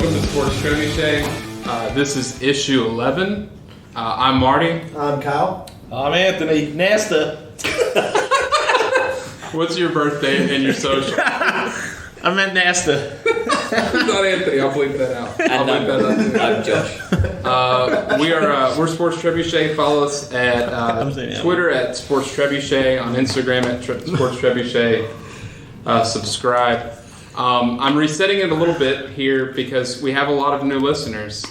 Welcome to Sports Trebuchet. This is issue 11. I'm Marty. I'm Kyle. I'm Anthony. Nasta. What's your birthday and your social? I meant Nasta. Not Anthony. I'll bleep that out. I'm Josh. We're Sports Trebuchet. Follow us at Twitter at Sports Trebuchet, on Instagram at Sports Trebuchet. Subscribe. I'm resetting it a little bit here because we have a lot of new listeners,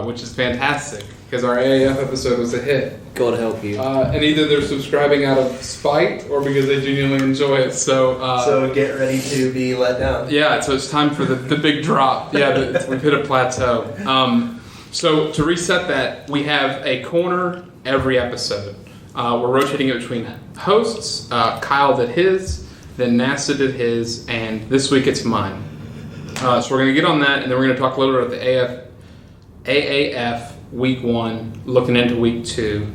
which is fantastic because our AAF episode was a hit. God help you. And either they're subscribing out of spite or because they genuinely enjoy it. So get ready to be let down. Yeah, so it's time for the big drop. Yeah, we've hit a plateau. So to reset that, we have a corner every episode. We're rotating it between hosts. Kyle did his. Then NASA did his, and this week it's mine. So we're going to get on that, and then we're going to talk a little bit about the AAF Week 1, looking into Week 2,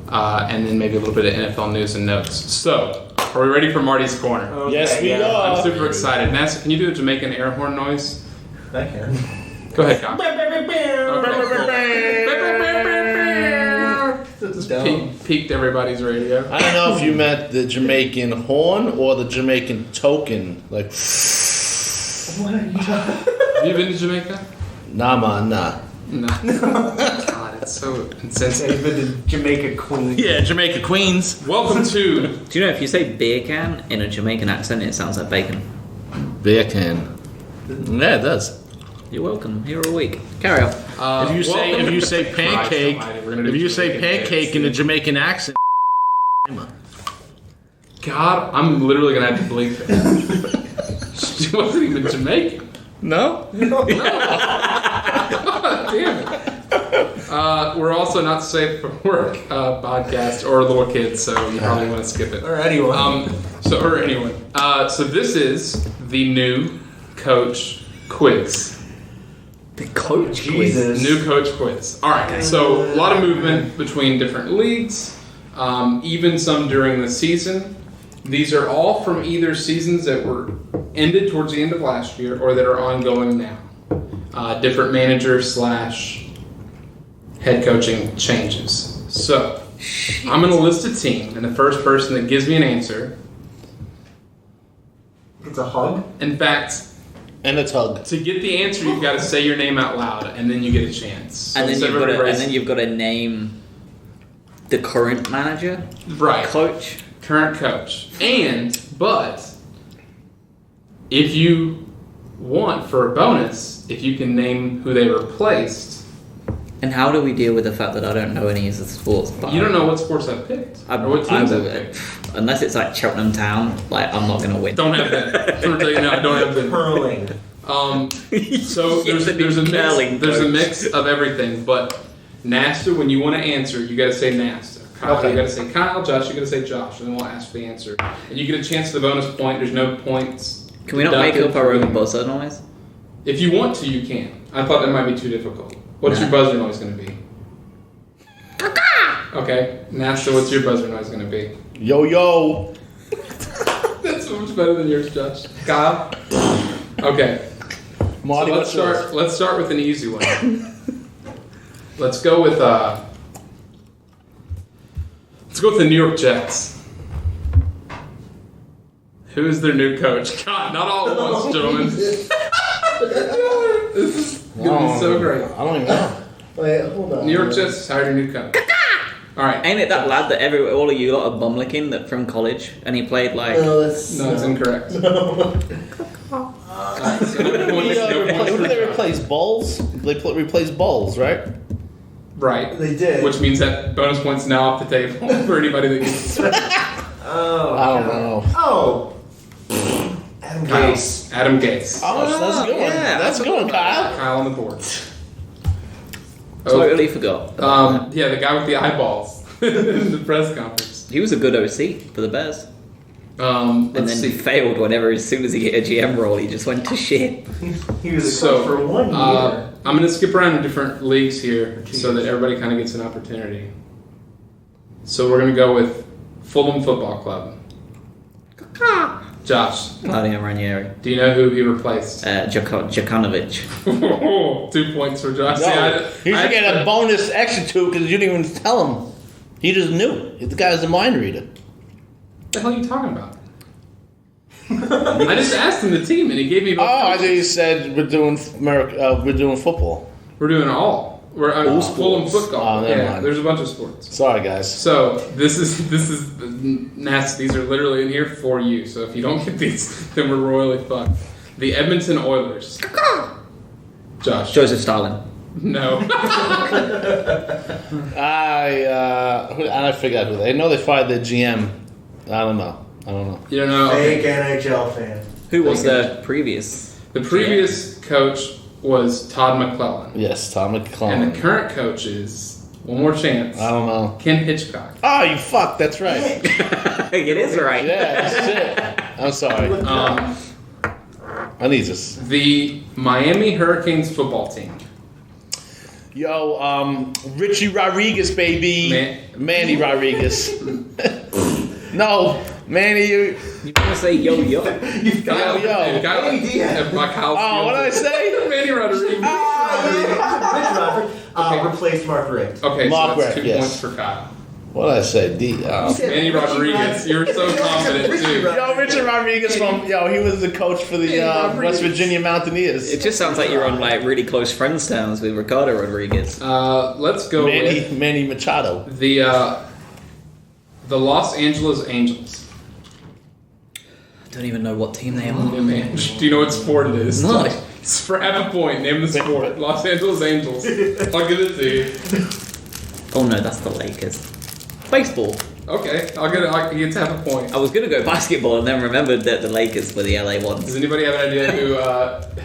and then maybe a little bit of NFL news and notes. So, are we ready for Marty's Corner? Okay, Yes, we are. I'm super excited. NASA, can you do a Jamaican air horn noise? I can. Go ahead, Kyle. Just peaked everybody's radio. I don't know if you meant the Jamaican horn or the Jamaican token. Like, What are you talking about? Have you been to Jamaica? nah, man, nah. No. God, it's so insensitive. I've been to Jamaica Queen. Yeah, Jamaica Queens. Welcome to... Do you know if you say beer can in a Jamaican accent, it sounds like bacon? Beer can. Yeah, it does. You're welcome. Here all week. Carry on. If you say pancake, if you say pancake in a Jamaican accent, God, I'm literally gonna have to bleep it. She wasn't even Jamaican. no. God damn it. We're also not safe for work podcast or little kids, so you probably want to skip it. Or anyone. So this is the new coach quiz. The coach Jesus. New coach quiz. All right. So a lot of movement between different leagues, even some during the season. These are all from either seasons that were ended towards the end of last year or that are ongoing now. Different managers / head coaching changes. So I'm going to list a team, and the first person that gives me an answer. It's a hug? In fact, And a tug. to get the answer, you've got to say your name out loud, and then you get a chance. So And then instead of you've got to name the current manager, right, coach. current coach. But if you want for a bonus, if you can name who they replaced. And how do we deal with the fact that I don't know any of the sports? But You don't know what sports I've picked or what teams I've picked. Unless it's like Cheltenham Town, like I'm not going to win. Don't have that. I'm gonna tell you now, I don't have that. Hurling. So Yes, there's a curling mix of everything, but NASA, when you want to answer, you got to say NASA. Kyle, Okay. you got to say Kyle. Josh, you got to say Josh, and then we'll ask for the answer. And you get a chance to the bonus point. There's no points. Can we not make up our own buzzer noise? If you want to, you can. I thought that might be too difficult. What's your buzzer noise going to be? Okay, NASA, what's your buzzer noise going to be? Yo, yo. That's so much better than yours, Josh. Kyle. Okay. Marty, So what's yours? let's start with an easy one. Let's go with the New York Jets. Who is their new coach? God, not all at once, gentlemen. This is gonna be so great. I don't even know. Wait, hold on. New York Jets hired a new coach. All right. Ain't it that lad that all of you lot are bum licking that from college, and he played like? No, that's... No, it's incorrect. Who do they replace? Balls? They replace balls, right? Right. They did. Which means that bonus point's now off the table for anybody that gets it. Oh. I don't know. Oh. Adam Gase. Adam Gase. Oh, that's a good one. yeah. That's a good one, Kyle. Kyle on the board. Totally forgot. Yeah, the guy with the eyeballs in the press conference. He was a good OC for the Bears. And And then he failed whenever, as soon as he hit a GM role, he just went to shit. He was a coach for 1 year. I'm going to skip around to different leagues here so that everybody kind of gets an opportunity. So we're going to go with Fulham Football Club. Josh, Claudio Ranieri. do you know who he replaced? Djokanovic. 2 points for Josh. No, Yeah, he should get a bonus extra 2 because you didn't even tell him. He just knew. The guy's a mind reader. What the hell are you talking about? I just asked him the team, and he gave me. Oh, I thought you said we're doing football. We're doing it all. We're All Fulham sports. football. Oh, never Yeah, mind. there's a bunch of sports. Sorry, guys. So this is nasty. These are literally in here for you. So if you don't get these, then we're royally fucked. The Edmonton Oilers. Josh. Joseph Stalin. No. I forgot who they. I know they fired their GM. I don't know. You don't know. Okay. Fake NHL fan. Who was the previous? The previous coach was Todd McClellan, Yes, Tom and McClellan. the current coach is one more chance. I don't know. Ken Hitchcock. Oh, you fuck. That's right. It is right. Yeah, shit. I'm sorry. I need this. The Miami Hurricanes football team. Yo, Richie Rodriguez, baby. Manny Rodriguez. No, Manny, you. You want to say yo yo? Kyle, Yo. Kyle, Kyle Oh, what did I say? Manny Rodriguez. Replaced Mark Richt. Okay, Mark so that's Richt, 2 yes. points for Kyle. What did I say? Manny Rodriguez. You were so confident too. Yo, Richard Rodriguez he was the coach for the West Virginia Mountaineers. It just sounds like you're on like really close friends terms with Ricardo Rodriguez. Let's go with Manny Machado. the Los Angeles Angels. I don't even know what team they are. Do you know what sport it is? No. It's for half a point. Name the sport. Los Angeles Angels. I'll give it to you. Oh no, that's the Lakers. Baseball. Okay, I get to have a point. I was gonna go basketball and then remembered that the Lakers were the LA ones. Does anybody have an idea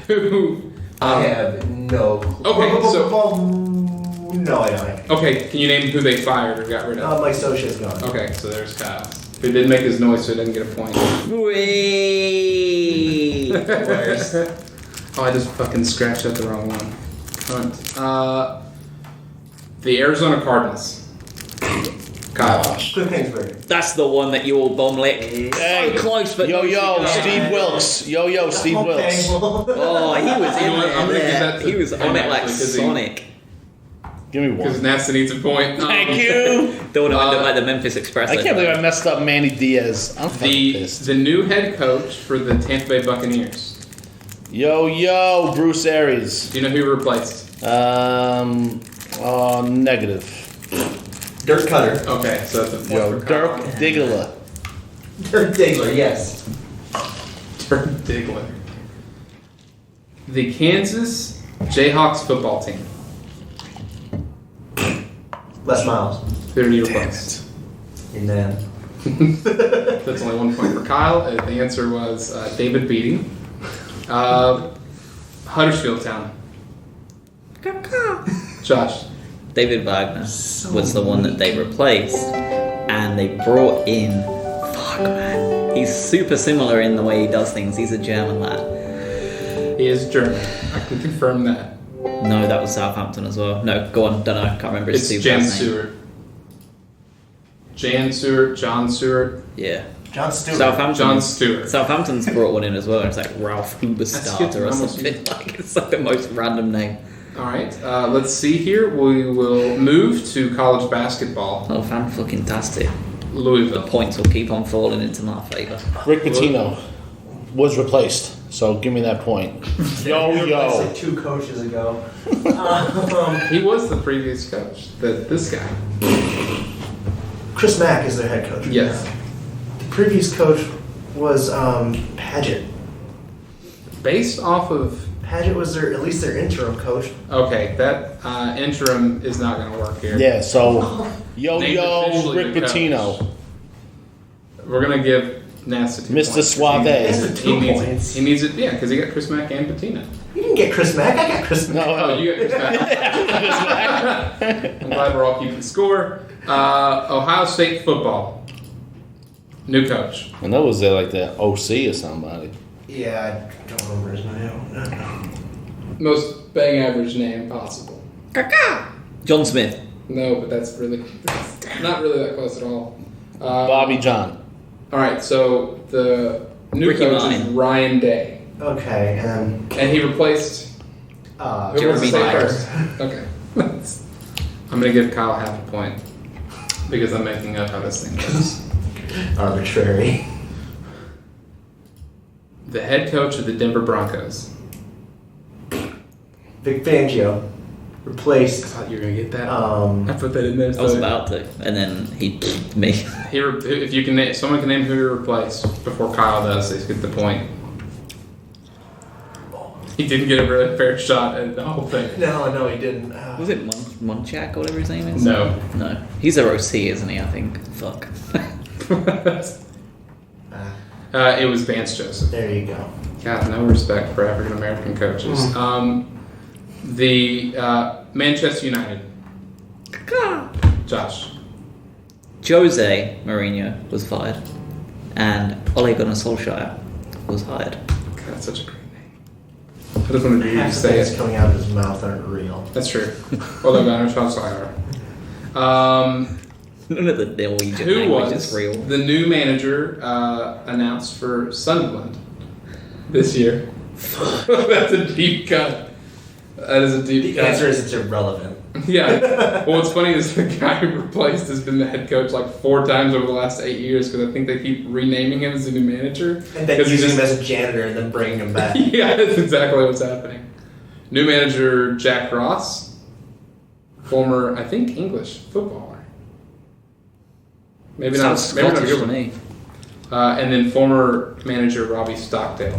who? I have no clue. Okay, so no, I don't. okay, can you name who they fired or got rid of? Mike Scioscia's gone. Okay, so there's Kyle. He didn't make his noise, so he didn't get a point. Whee! Oh, I just fucking scratched out the wrong one. The Arizona Cardinals. Kyle. Cliff Kingsbury. That's the one that you all bum lick. Hey, So close, but Yo, no, Steve Wilkes. Steve Wilkes. Oh, he was in You know what, I'm gonna give there. that to He was him on it like actually, 'cause he- Sonic. Give me Because one. Nasta needs a point. Thank you. Don't want to end up like the Memphis Express. I can't believe I messed up Manny Diaz. I'm fucking The pissed. new head coach for the Tampa Bay Buccaneers. Yo, Bruce Arians. Do you know who he replaced? Negative. Dirk Cutter. Okay, so that's a point Yo, for Kyle. Dirk Diggler. Dirk Diggler, yes. Dirk Diggler. The Kansas Jayhawks football team. Les Miles. 30 replaced. Man. That's only 1 point for Kyle. The answer was David Beatty. Huddersfield Town. Josh. David Wagner was the one that they replaced, and they brought in. Fuck man, he's super similar in the way he does things. He's a German lad. He is German. I can confirm that. No, that was Southampton as well. No, go on. Don't know. Can't remember his It's super Jan name. Stewart. Jan Stewart, John Stewart, Yeah. John Stewart. Southampton. John Stewart. Southampton's brought one in as well. It's like Ralph That's good Huberstarter to or know. something. Like it's like the most random name. All right, let's see here. We will move to college basketball. Oh, fan-fucking-tastic. The Louisville. points will keep on falling into my favour. Rick Pitino was replaced, so give me that point. Yo. Like 2 coaches ago. He was the previous coach. This guy. Chris Mack is their head coach. Yes. The previous coach was Paget. Based off of. Paget was at least their interim coach. Okay, that interim is not going to work here. Yeah, so Named officially Rick the coach. Pitino. We're going to give Nasta 2 Mr. points. Suave. That's for 2 points. He needs it, yeah, because he got Chris Mack and Patina. You didn't get Chris Mack. I got Chris Mack. Oh, you got Chris Mack. I'm glad we're all keeping score. Ohio State football. New coach. And that was like the OC or somebody. Yeah, I don't remember his name. No. Most bang average name possible. John Smith. No, but that's not really that close at all. Bobby John. All right, so the New Ricky coach is Martin. Ryan Day. Okay, and And he replaced... Who wants to Jeremy say Myers. first? Okay. I'm going to give Kyle half a point because I'm making up how this thing goes. arbitrary. The head coach of the Denver Broncos. Vic Fangio I replaced. thought you were going to get that. Um, I put that in there. I was so- about to, and then he me. If someone can name who he replaced before Kyle does, they get the point. He didn't get a really fair shot at the whole thing. no, he didn't. Was it Munchak or whatever his name is? No. No. He's a OC, isn't he? I think. Fuck. Ah, It was Vance Joseph. there you go. God, no respect for African American coaches. The Manchester United. Josh. Jose Mourinho was fired, and Ole Gunnar Solskjaer was hired. God, that's such a great name. I just wanted to hear you Half the say things it. coming out of his mouth aren't real. That's true. Although Gunnar Solskjaer. None of the Norwegian Who language was is real. the new manager announced for Sunderland this year? That's a deep cut. That is a deep The cut. answer is it's irrelevant. Yeah. Well, what's funny is the guy who replaced has been the head coach like 4 times over the last 8 years because I think they keep renaming him as a new manager. And then 'Cause he's using him just- as a janitor and then bringing him back. Yeah, that's exactly what's happening. New manager Jack Ross, former, I think, English footballer. Maybe not. Sounds Maybe not a Scottish good to one. me. And then former manager Robbie Stockdale,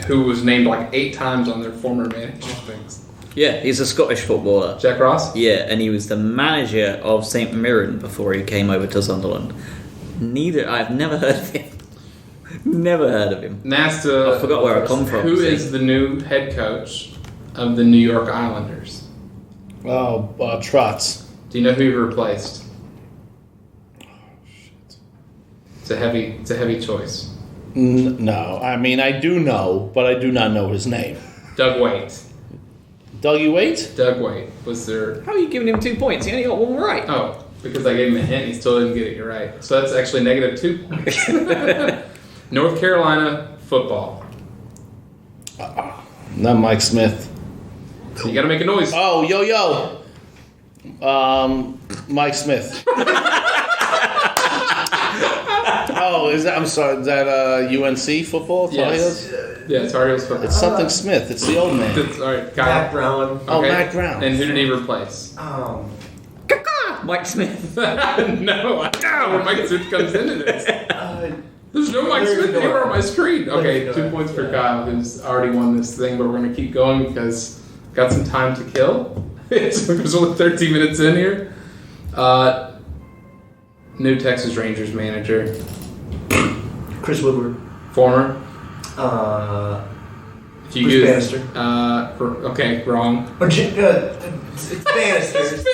who was named like 8 times on their former manager things. Yeah, he's a Scottish footballer. Jack Ross? Yeah, and he was the manager of St Mirren before he came over to Sunderland. I've never heard of him. Never heard of him. Nasta. I forgot where I come from. Who see. is the new head coach of the New York Islanders? Oh, Trotz. Do you know who he replaced? It's a heavy choice. No, I mean I do know, but I do not know his name. Doug Waite. Dougie Waite? Doug Waite was their. How are you giving him 2 points? He only got one right. Oh, because I gave him a hint, he still didn't get it. You're right. So that's actually negative 2 points. North Carolina football. Not Mike Smith. So you got to make a noise. Oh, yo. Mike Smith. Oh, I'm sorry. Is that UNC football? Tar Yes. Heels? Yeah, Tar Heels football. It's something Smith. It's the old man. That's, all right, Matt Kyle. Brown. Oh, Matt Brown. And who did he replace? Mike Smith. No, I don't know where Mike Smith comes into this. There's no Mike Smith anywhere on my screen. Okay, 2 points for Kyle, who's already won this thing, but we're going to keep going because I've got some time to kill. There's only 13 minutes in here. New Texas Rangers manager. Chris Woodward. Former. If you Bruce use, Bannister. okay, wrong. It's Bannister. Bannister.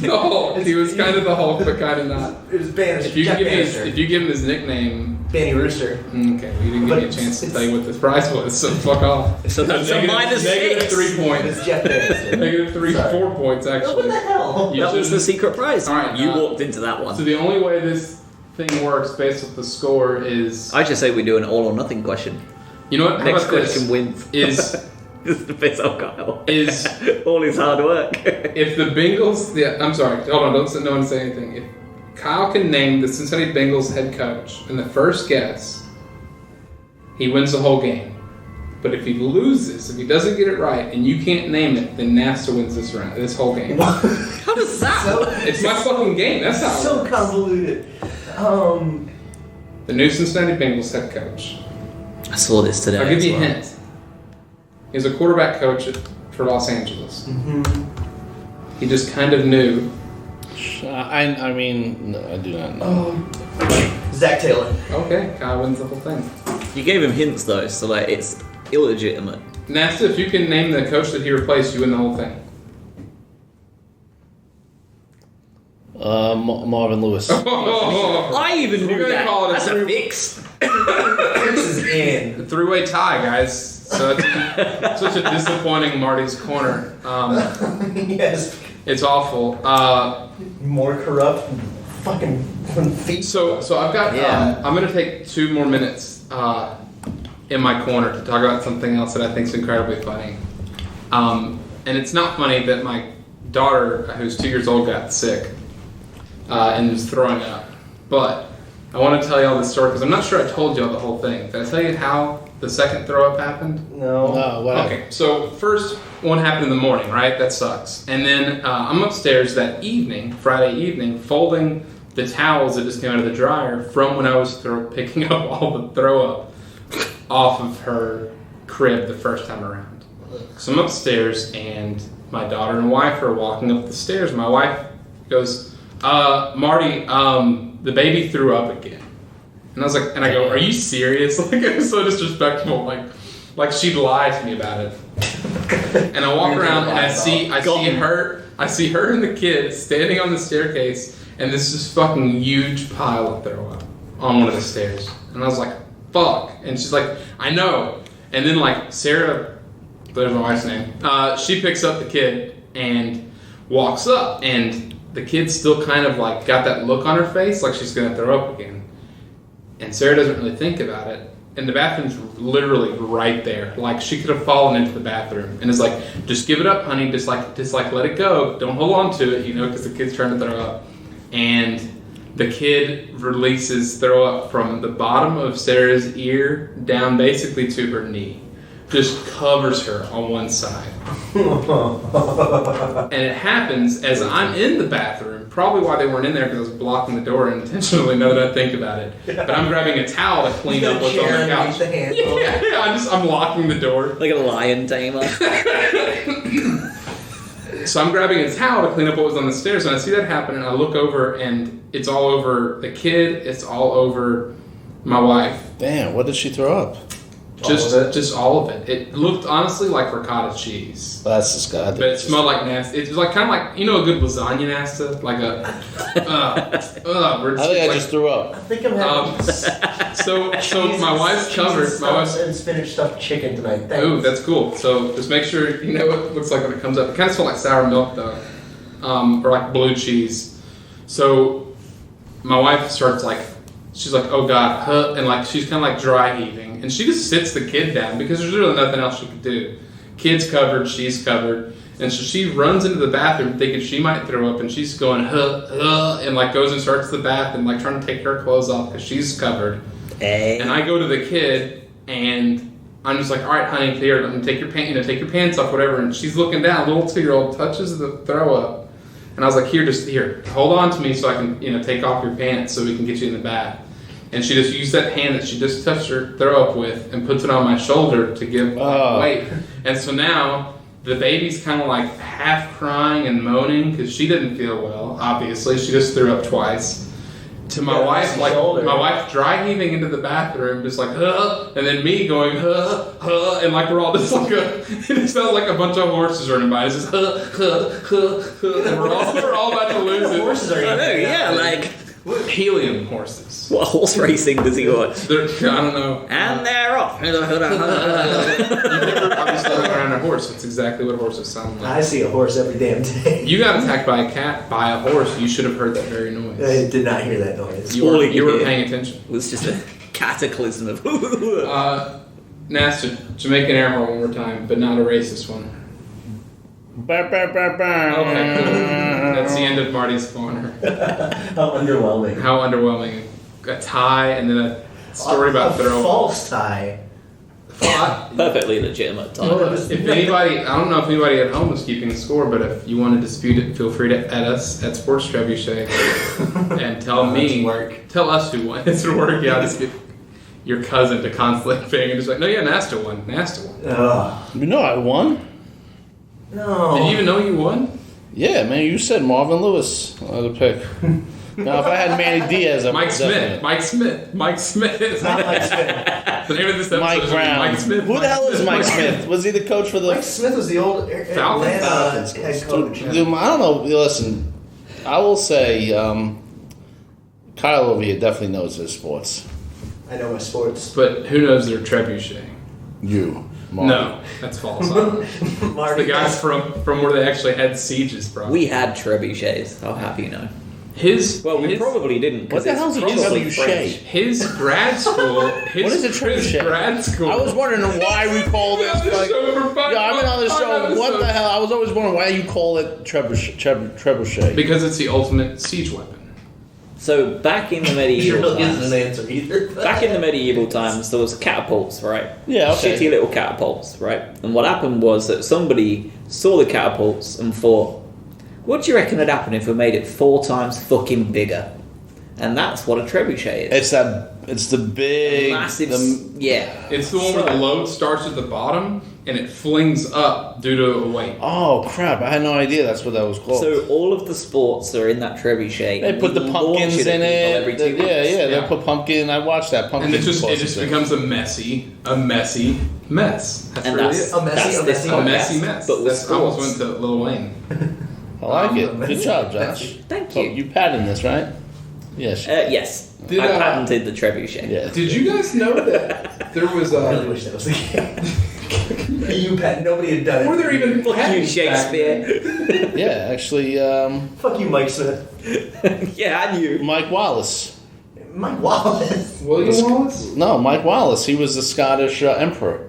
The Hulk. He was kind of the Hulk, but kind of not. It was Bannister. If you Jack give Bannister. if you give him his nickname, Banny Rooster. okay, well, you didn't give me a chance to tell you what the prize was, so fuck off. So that's a minus negative 6. 3 points. It's Jeff Bannister. Negative 4 points What actually. the hell? You That was should- the secret prize. All right, you walked into that one. So the only way this thing works based off the score is, I just say we do an all or nothing question. you know what? How Next about this? question wins. Is This is the piss off Kyle. Is- all his hard work. if the Bengals? Yeah, I'm sorry. Hold on. No one say anything. If Kyle can name the Cincinnati Bengals head coach in the first guess, he wins the whole game. But if he loses, if he doesn't get it right, and you can't name it, then NASA wins this whole game. How does that So, It's my fucking game. That's how it so works. convoluted. The new Cincinnati Bengals head coach. I saw this today. I'll give as you a well. hint. He's a quarterback coach for Los Angeles. He just kind of knew. I mean, no, I do not know. Zach Taylor. Okay, Kyle wins the whole thing. You gave him hints though, so like it's illegitimate. NASA, if you can name the coach that he replaced, you win the whole thing. Marvin Lewis. I even We're knew gonna that. call it a That's a three- fix. This is in. Three-way tie, guys. So it's such a disappointing Marty's corner. Yes. It's awful. More corrupt fucking feet. So I've got. Yeah. I'm gonna take 2 more minutes in my corner to talk about something else that I think is incredibly funny. And it's not funny that my daughter, who's 2 years old, got sick and was throwing up. But I want to tell y'all this story because I'm not sure I told y'all the whole thing. Did I tell you how the second throw up happened? No. What happened? Okay, so first one happened in the morning, right? That sucks. And then I'm upstairs that evening, Friday evening, folding the towels that just came out of the dryer from when I was picking up all the throw up off of her crib the first time around. So I'm upstairs and my daughter and wife are walking up the stairs. My wife goes, Marty, the baby threw up again. And I was like, and I go, are you serious? Like, it was so disrespectful. Like she'd lie to me about it. And I walk around and I see her and the kid standing on the staircase, and this is fucking huge pile of throw up on one of the stairs. And I was like, fuck. And she's like, I know. And then like Sarah, there's my wife's name, she picks up the kid and walks up, and the kid's still kind of like got that look on her face like she's gonna throw up again. And Sarah doesn't really think about it. And the bathroom's literally right there. Like, she could have fallen into the bathroom. And it's like, just give it up, honey. Just like let it go. Don't hold on to it, because the kid's trying to throw up. And the kid releases throw up from the bottom of Sarah's ear down basically to her knee. Just covers her on one side. And it happens as I'm in the bathroom. Probably why they weren't in there, because I was blocking the door intentionally, now that I think about it. But I'm grabbing a towel to clean up what's on the couch. I'm locking the door. Like a lion tamer. So I'm grabbing a towel to clean up what was on the stairs, and I see that happen, and I look over, and it's all over the kid, it's all over my wife. Damn, what did she throw up? Just all of it. It looked honestly like ricotta cheese. That's disgusting. But it smelled like nasty. It was like kind of like, a good lasagna nasta? Like a... I just threw up. I think I'm having so my wife's covered. My wife's... and spinach stuffed chicken tonight. Thanks. Ooh, that's cool. So just make sure you know what it looks like when it comes up. It kind of smells like sour milk though. Or like blue cheese. So my wife starts like... She's like, oh God, huh? And like she's kind of like dry heaving. And she just sits the kid down because there's really nothing else she could do. Kid's covered, she's covered. And so she runs into the bathroom thinking she might throw up, and she's going, and like goes and starts the bath and like trying to take her clothes off because she's covered. Hey. And I go to the kid and I'm just like, all right, honey, here, let me take your take your pants off, whatever. And she's looking down, little 2-year-old touches the throw up. And I was like, here, hold on to me so I can, take off your pants so we can get you in the bath. And she just used that hand that she just touched her throw up with and puts it on my shoulder to give weight. And so now the baby's kind of like half crying and moaning because she didn't feel well, obviously. She just threw up twice. To my wife, my wife dry heaving into the bathroom, just like, and then me going, and like we're all just like it sounds like a bunch of horses running by. It's just, and we're all about to lose it. Horses are I know, yeah, like... Helium horses. What horse racing does he watch? I don't know. And they're off. You've never obviously been around a horse. That's exactly what horses sound like. I see a horse every damn day. You got attacked by a cat, by a horse. You should have heard that very noise. I did not hear that noise. You were paying attention. It was just a cataclysm of... Nasta, Jamaican air horn one more time, but not a racist one. Okay, cool. That's the end of Marty's corner. How underwhelming. How underwhelming. A tie and then a story about throwing. False tie. Perfectly legitimate time. If anybody, I don't know if anybody at home is keeping score, but if you want to dispute it, feel free to add us at Sports Trebuchet and tell us who won. It's work. Yeah, just get your cousin to constantly ping and just like, no, yeah, Nasta won. You know I won? No. Did you even know you won? Yeah, man, you said Marvin Lewis to pick. Now, if I had Manny Diaz, I would definitely. Mike Smith. It's not Mike Smith. The name of this episode Mike Brown. Mike Smith. Who the hell is Mike Smith? Was he the coach for the... Mike Smith was the old Atlanta head coach. Dude, I don't know. Listen, I will say Kyle over here definitely knows his sports. I know my sports. But who knows their trebuchet? You. Marty. No, that's false. The guys from where they actually had sieges from. We had trebuchets, I'll have you know. we probably didn't. What the hell's a trebuchet? His grad school. What is a trebuchet? His grad school. I was wondering why we call this. I've been on this show for 5 I've been on this show. episodes. What the hell? I was always wondering why you call it trebuchet. Because it's the ultimate siege weapon. So back in the He medieval really isn't times, an answer either. back in the medieval times, there was catapults, right? Yeah, okay. Shitty little catapults, right? And what happened was that somebody saw the catapults and thought, "What do you reckon would happen if we made it 4 times fucking bigger?" And that's what a trebuchet is. It's the big Massive. It's the one where the load starts at the bottom and it flings up due to a weight. Oh crap! I had no idea that's what that was called. So all of the sports are in that trebuchet. They put the We pumpkins launch in at people it. every 2 weeks. They Yeah. put pumpkin. I watched that pumpkin. And it just becomes a messy mess. That's And really that's it. A this messy A podcast, messy mess. But with That's almost went sports. to Lil Wayne. I like it. messy. Good job, Josh. Thank Oh, you. you patented this, right? Yes. Yes, Did, I patented the trebuchet. Yeah. Did you guys know that there was I really wish that was the case. You Pat, nobody had done it. were there even Fuck you, patents back then? Shakespeare. Yeah, actually, Fuck you, Mike Smith. Yeah, and you. Mike Wallace. Mike Wallace. William Wallace? No, Mike Wallace. He was the Scottish emperor.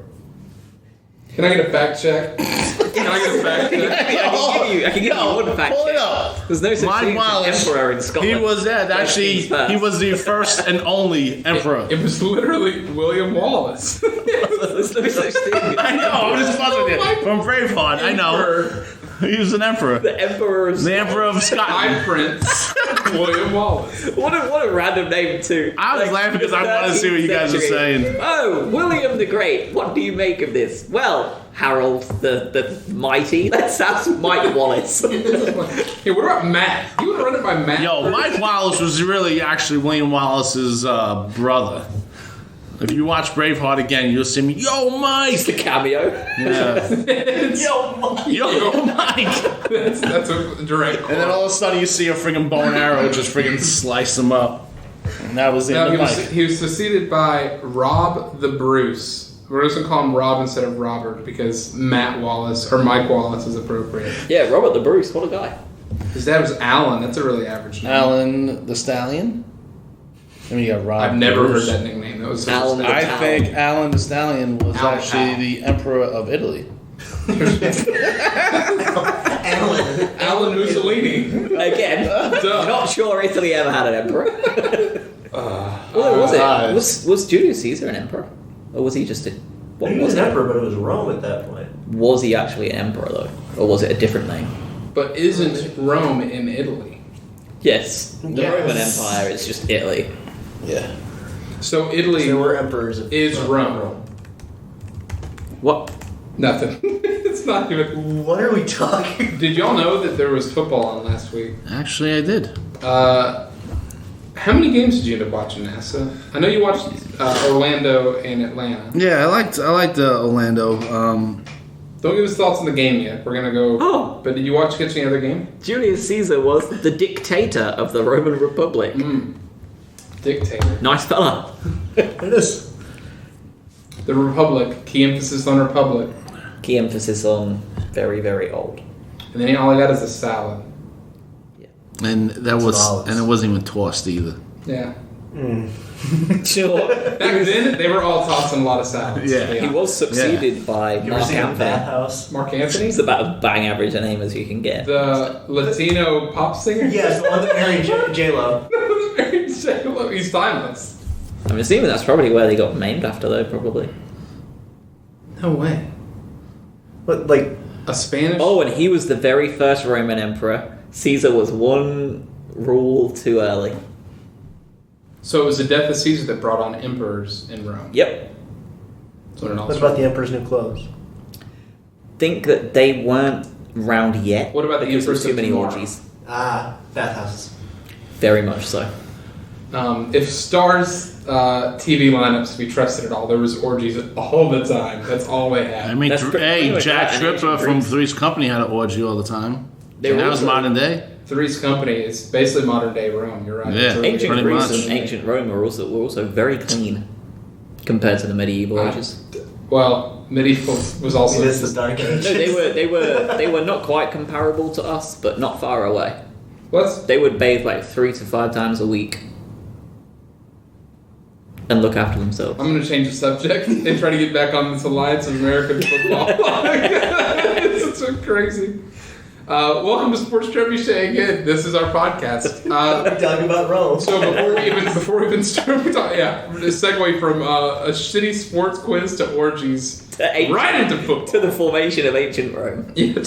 Can I get a fact check? Can I get a fact check? I can give you one fact Pull it check. up. There's no such Mike thing as Wallace. an emperor in Scotland. He was actually First things first. he was the first and only emperor. It was literally William Wallace. There's no such thing. I know. I'm just buzzing it from Braveheart. I know. Emperor. He was an emperor. The emperor of The emperor of High Scotland. Prince William Wallace. What a random name too. I was laughing because I wanted to see what you guys were 13th century. saying. Oh, William the Great. What do you make of this? Well, Harold the Mighty. Let's ask Mike Wallace. Hey, what about Matt? You want to run it by Matt? Yo, Mike Wallace was really actually William Wallace's brother. If you watch Braveheart again, you'll see me. Yo, Mike. the cameo. Yeah. Yo, Mike. Yo, Mike. That's a direct quote. And then all of a sudden you see a friggin' bow and arrow just friggin' slice him up. And that was the Now, end he of was, Mike. he was succeeded by Rob the Bruce. We're just going to call him Rob instead of Robert because Matt Wallace or Mike Wallace is appropriate. Yeah, Robert the Bruce. What a guy. His dad was Alan. That's a really average name. Alan the Stallion. I mean, you got Rob. I've never Bruce. heard that nickname. That was Alan the I Town. think Alan the Stallion was Alan actually Town. the emperor of Italy. Alan. Alan Mussolini. Again, Duh. not sure Italy ever had an emperor. Well, was it? Was Julius Caesar an emperor, or was he just a? What He was was an it? emperor, but it was Rome at that point. Was he actually an emperor though, or was it a different name? But isn't Rome in Italy? Yes, the Yes. Roman Empire is just Italy. Yeah. So Italy There were emperors of is Rome. What? Nothing. It's not even. What are we talking? Did y'all know that there was football on last week? Actually, I did. How many games did you end up watching, NASA? I know you watched Orlando and Atlanta. Yeah, I liked Orlando. Don't give us thoughts on the game yet. We're gonna go. Oh. But did you catch any other game? Julius Caesar was the dictator of the Roman Republic. Dictator. Nice fella. It is. The Republic. Key emphasis on Republic. Key emphasis on very, very old. And then all I got is a salad. And that was, olives. and it wasn't even tossed either. Yeah. Sure. Back then, they were all tossing a lot of salads. Yeah. to be He honest. was succeeded by You ever Mark seen a Anthony. bathhouse? Mark Anthony, It's about as bang average a name as you can get. the Latino pop singer. Yes, the one that married J-Lo. He's timeless. I'm assuming that's probably where they got named after, though, probably. No way. But, like, A Spanish. Oh, and he was the very first Roman emperor. Caesar was one rule too early. So it was the death of Caesar that brought on emperors in Rome. Yep. That's what it all what about the Emperor's New Clothes? Think that they weren't round yet. What about the because there was Emperor's too many Tomorrow? orgies? Bathhouses. Very much so. If Star's TV lineups to be trusted at all, there was orgies all the time. That's all they had. I mean, That's pretty much Jack that in Tripper ancient from Greece. Three's Company had an orgy all the time. They And were that was also- modern day. Three's Company is basically modern day Rome. You're right. Yeah. It's really Ancient Pretty Greece much. and ancient Rome were also very clean compared to the medieval ages. Well, medieval was also. It is the Dark Age. No, they were not quite comparable to us, but not far away. They would bathe like 3 to 5 times a week and look after themselves. I'm going to change the subject and try to get back on this Alliance of American Football. It's so crazy. Welcome to Sports Trebuchet again. This is our podcast. We're talking about Rome. So before we even start, a segue from a shitty sports quiz to orgies, right into football, to the formation of ancient Rome, to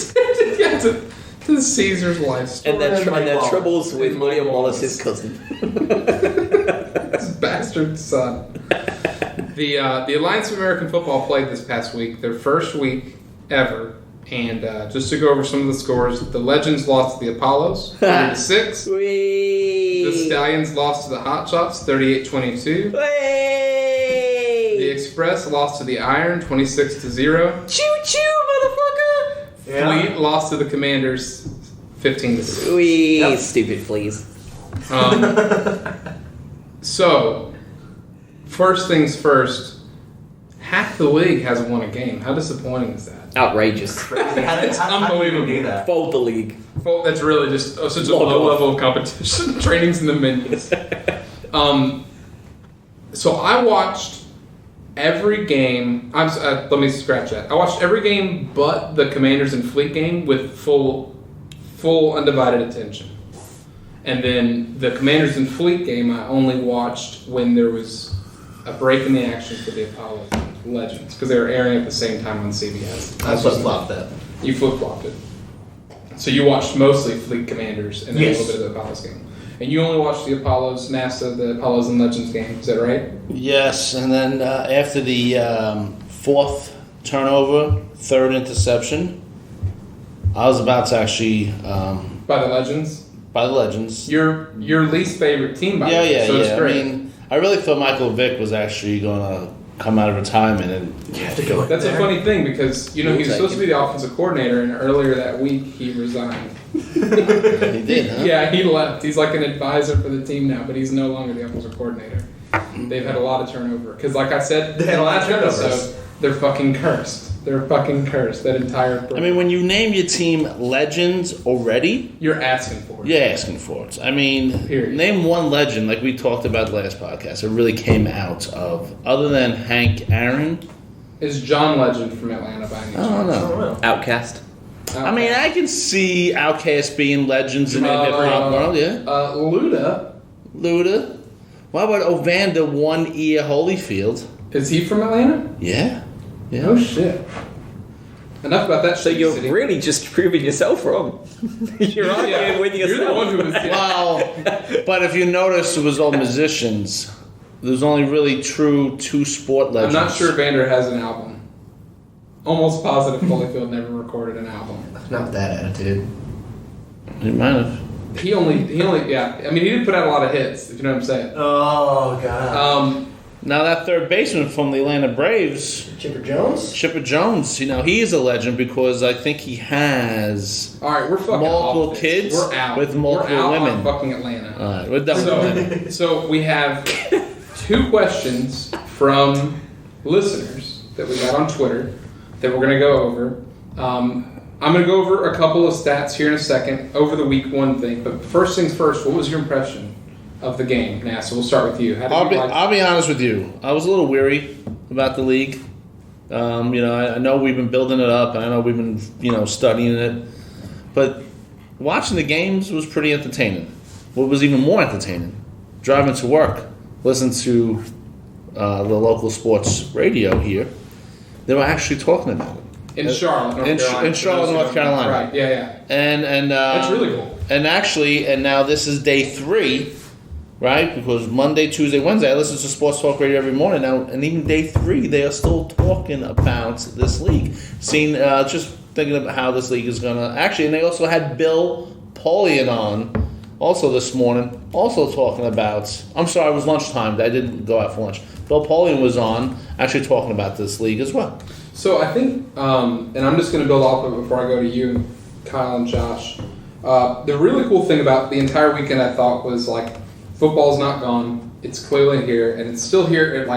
Caesar's life story. and their troubles with William Wallace's cousin, his bastard son. The Alliance of American Football played this past week, their first week ever. And just to go over some of the scores, the Legends lost to the Apollos, 30-6. The Stallions lost to the Hot Shots, 38-22. The Express lost to the Iron, 26-0. Choo-choo, motherfucker! Yeah. Fleet lost to the Commanders, 15-6. Yep. Stupid fleas. So, first things first, half the league hasn't won a game. How disappointing is that? Outrageous. It's unbelievable. Do that? Fold the league. Well, that's really just such a low level of competition. Training's in the menus. So I watched every game. Let me scratch that. I watched every game but the Commanders and Fleet game with full undivided attention. And then the Commanders and Fleet game I only watched when there was a break in the action for the Apollo Legends because they were airing at the same time on CBS. I flip-flopped that. You flip-flopped it. So you watched mostly Fleet Commanders and then a little bit of the Apollos game. And you only watched the Apollos, NASA, the Apollos and Legends game. Is that right? Yes, and then after the fourth turnover, third interception, I was about to actually... By the Legends? By the Legends. Your least favorite team, by the way. Yeah. It's great. I mean, I really thought Michael Vick was actually going to come out of retirement and... You have to go That's there. a funny thing because, he was supposed to be the offensive coordinator and earlier that week he resigned. He did, huh? Yeah, he left. He's like an advisor for the team now, but he's no longer the offensive coordinator. They've had a lot of turnover. Because like I said in the last episode, they're fucking cursed. They're fucking cursed, that entire program. I mean, when you name your team Legends already... You're asking for it. You're asking for it. I mean, Period. Name one legend, like we talked about last podcast, it really came out of, other than Hank Aaron. Is John Legend from Atlanta by any chance? I don't know. Outcast. I mean, I can see Outkast being legends in a different world, yeah. Luda. What about Evander One Ear Holyfield? Is he from Atlanta? Yeah. No shit. Enough about that So shit. you're City. really just proving yourself wrong. You're arguing with yourself. You're the one who was. Well, but if you notice, it was all musicians. There's only really true two sport I'm legends. not sure Vander has an album. Almost positive Holyfield never recorded an album. Not with that attitude. He might have. He only, yeah. I mean, he did put out a lot of hits, if you know what I'm saying. Oh, God. Now that third baseman from the Atlanta Braves, Chipper Jones? Chipper Jones, he is a legend because I think he has All right, we're fucking multiple off this. kids We're out. with multiple we're out women. On fucking Atlanta. All right, we're done with Atlanta. So we have 2 questions from listeners that we got on Twitter that we're going to go over. I'm going to go over a couple of stats here in a second over the week 1 thing. But first things first, what was your impression of the game? NASA, we'll start with you. How did you like I'll be honest with you. I was a little weary about the league. I know we've been building it up, and I know we've been, studying it. But watching the games was pretty entertaining. What was even more entertaining, driving to work, listening to the local sports radio here. They were actually talking about it. in Charlotte, North Carolina? In Charlotte, North Carolina. Right, yeah. And That's really cool. And now this is day 3. Right, because Monday, Tuesday, Wednesday, I listen to Sports Talk Radio every morning now, and even day 3, they are still talking about this league. Just thinking about how this league is gonna and they also had Bill Polian on, also this morning, also talking about. I'm sorry, it was lunchtime. I didn't go out for lunch. Bill Polian was on, actually talking about this league as well. So I think, and I'm just going to build off of it before I go to you, Kyle and Josh. The really cool thing about the entire weekend, I thought, was football's not gone. It's clearly here, and it's still here at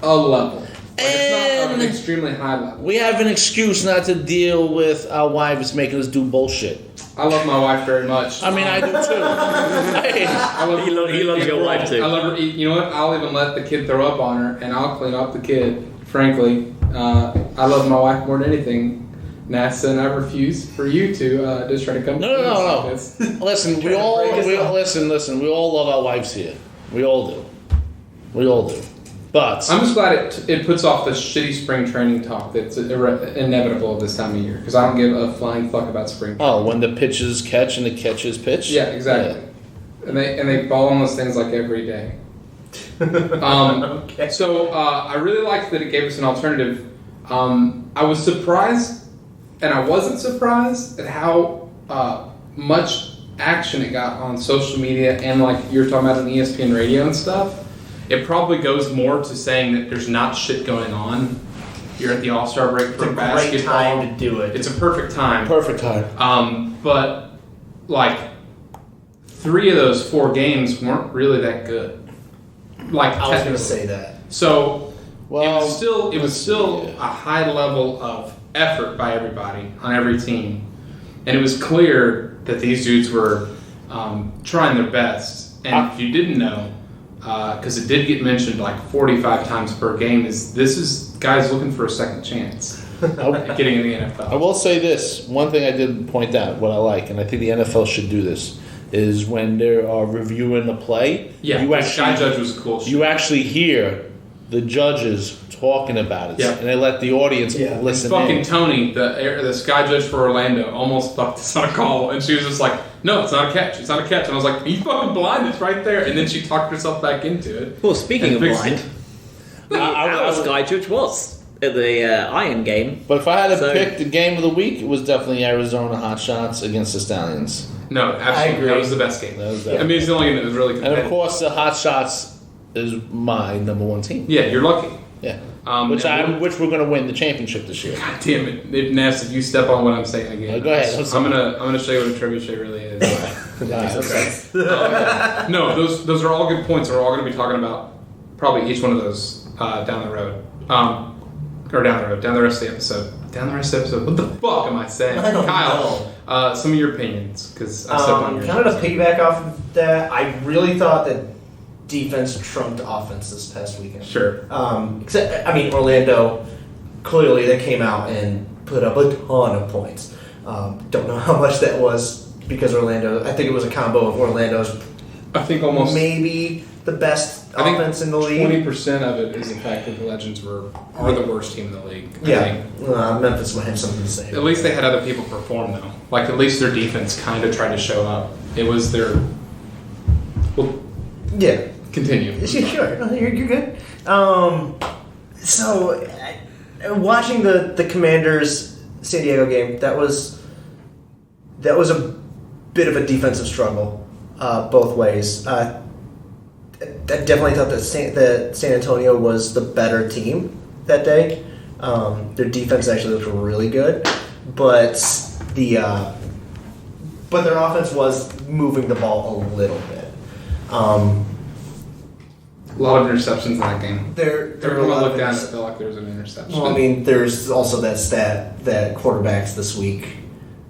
a level. It's not at an extremely high level. We have an excuse not to deal with our wives making us do bullshit. I love my wife very much. I mean, I do too. Hey. I love He loves your wife too. I love her. You know what? I'll even let the kid throw up on her, and I'll clean up the kid. Frankly, I love my wife more than anything. NASA, and I refuse for you to just try to come. No. Like this. Listen, we all listen. We all love our wives here. We all do. But I'm just glad it puts off the shitty spring training talk that's inevitable at this time of year, because I don't give a flying fuck about spring training. Oh, when the pitches catch and the catches pitch? Yeah, exactly. Yeah. And they ball on those things like every day. Okay. So I really liked that it gave us an alternative. I was surprised, and I wasn't surprised at how much action it got on social media and like you were talking about on ESPN radio and stuff. It probably goes more to saying that there's not shit going on. You're at the All-Star break for basketball. It's a great time to do it. It's a perfect time. Perfect time. But like 3 of those 4 games weren't really that good. Like I was going to say that. So Well, it was still a high level of effort by everybody on every team, and it was clear that these dudes were trying their best. And if you didn't know, because it did get mentioned like 45 times per game, this is guys looking for a second chance at getting in the NFL. I will say this. One thing I did point out, what I like, and I think the NFL should do this, is when they are reviewing the play, Yeah, the Sky Judge was cool. You actually hear the judges talking about it, Yeah. and they let the audience listen Fucking in. Tony, the Sky Judge for Orlando, almost fucked us on a call, and she was just like, "No, it's not a catch. It's not a catch." And I was like, "Are you fucking blind? It's right there." And then she talked herself back into it. Well, speaking of And fixed blind, our Sky Judge was at the Iron game. But if I had to So- pick the game of the week, it was definitely Arizona Hotshots against the Stallions. No, absolutely. agree. That was the best game. That was I mean, it's the only game that was really And competitive. of course, the Hotshots is my number 1 team. Yeah, you're lucky. Yeah, And which we're going to win the championship this year. God damn it, Ness! If you step on what I'm saying again, Go ahead. I'm gonna show you what a trebuchet really is. No, those are all good points. We're all going to be talking about probably each one of those down the road, down the rest of the episode. Down the rest of the episode. What the fuck am I saying, I don't Kyle? Some of your opinions, because I stepped on yours. Kind of to piggyback off of that, I really thought that defense trumped offense this past weekend. Sure. Except, I mean, Orlando, clearly they came out and put up a ton of points. Don't know how much that was because Orlando, I think it was a combo of Orlando's I think almost maybe the best offense in the league. 20% of it is the fact that the Legends are the worst team in the league. I Yeah. think. Memphis might have something to say. At least they had other people perform, though. Like, at least their defense kind of tried to show up. It was their... Well, Yeah. continue. Sure. No, you're good. So, watching the Commanders San Diego game, that was a bit of a defensive struggle both ways. I definitely thought that San Antonio was the better team that day. Their defense actually looked really good, but their offense was moving the ball a little bit. A lot of interceptions in that game. There Every were a time I lot looked of down, it felt like there was an interception. Well, I mean, there's also that stat that quarterbacks this week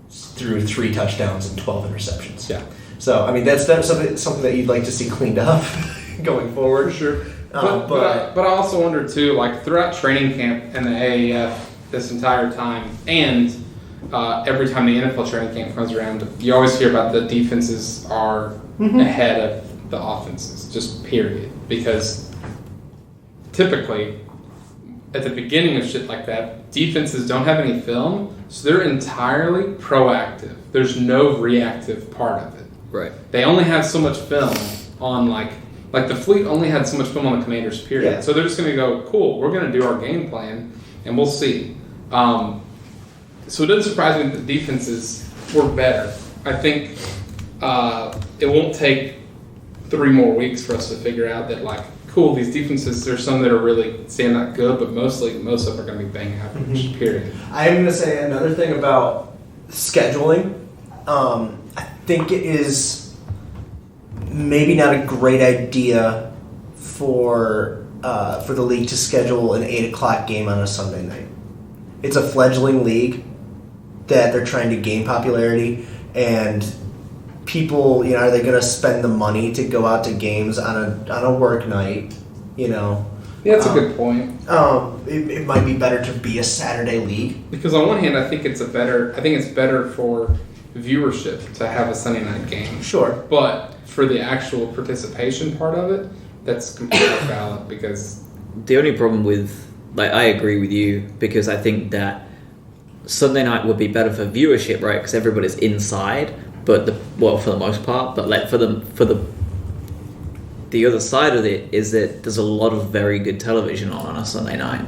threw 3 touchdowns and 12 interceptions. Yeah. So, I mean, that's something that you'd like to see cleaned up going forward. For sure. But I also wonder, too, like, throughout training camp and the AAF this entire time, and every time the NFL training camp comes around, you always hear about the defenses are ahead of the offenses, just period. Because typically, at the beginning of shit like that, defenses don't have any film, so they're entirely proactive. There's no reactive part of it. Right. They only have so much film on, like the Fleet only had so much film on the Commanders, period. Yeah. So they're just going to go, cool, we're going to do our game plan, and we'll see. So it doesn't surprise me that the defenses were better. I think it won't take 3 more weeks for us to figure out that, like, cool, these defenses, there's some that are really stand out good, but most of them are going to be bang average, period. I'm going to say another thing about scheduling. I think it is maybe not a great idea for the league to schedule an 8 o'clock game on a Sunday night. It's a fledgling league that they're trying to gain popularity. and people, are they going to spend the money to go out to games on a work night? Yeah, that's a good point. It might be better to be a Saturday league. Because on one hand, I think it's better for viewership to have a Sunday night game. Sure. But for the actual participation part of it, that's completely valid because... The only problem with... I agree with you because I think that Sunday night would be better for viewership, right? Because everybody's inside, but for the most part. But for the other side of it is that there's a lot of very good television on a Sunday night.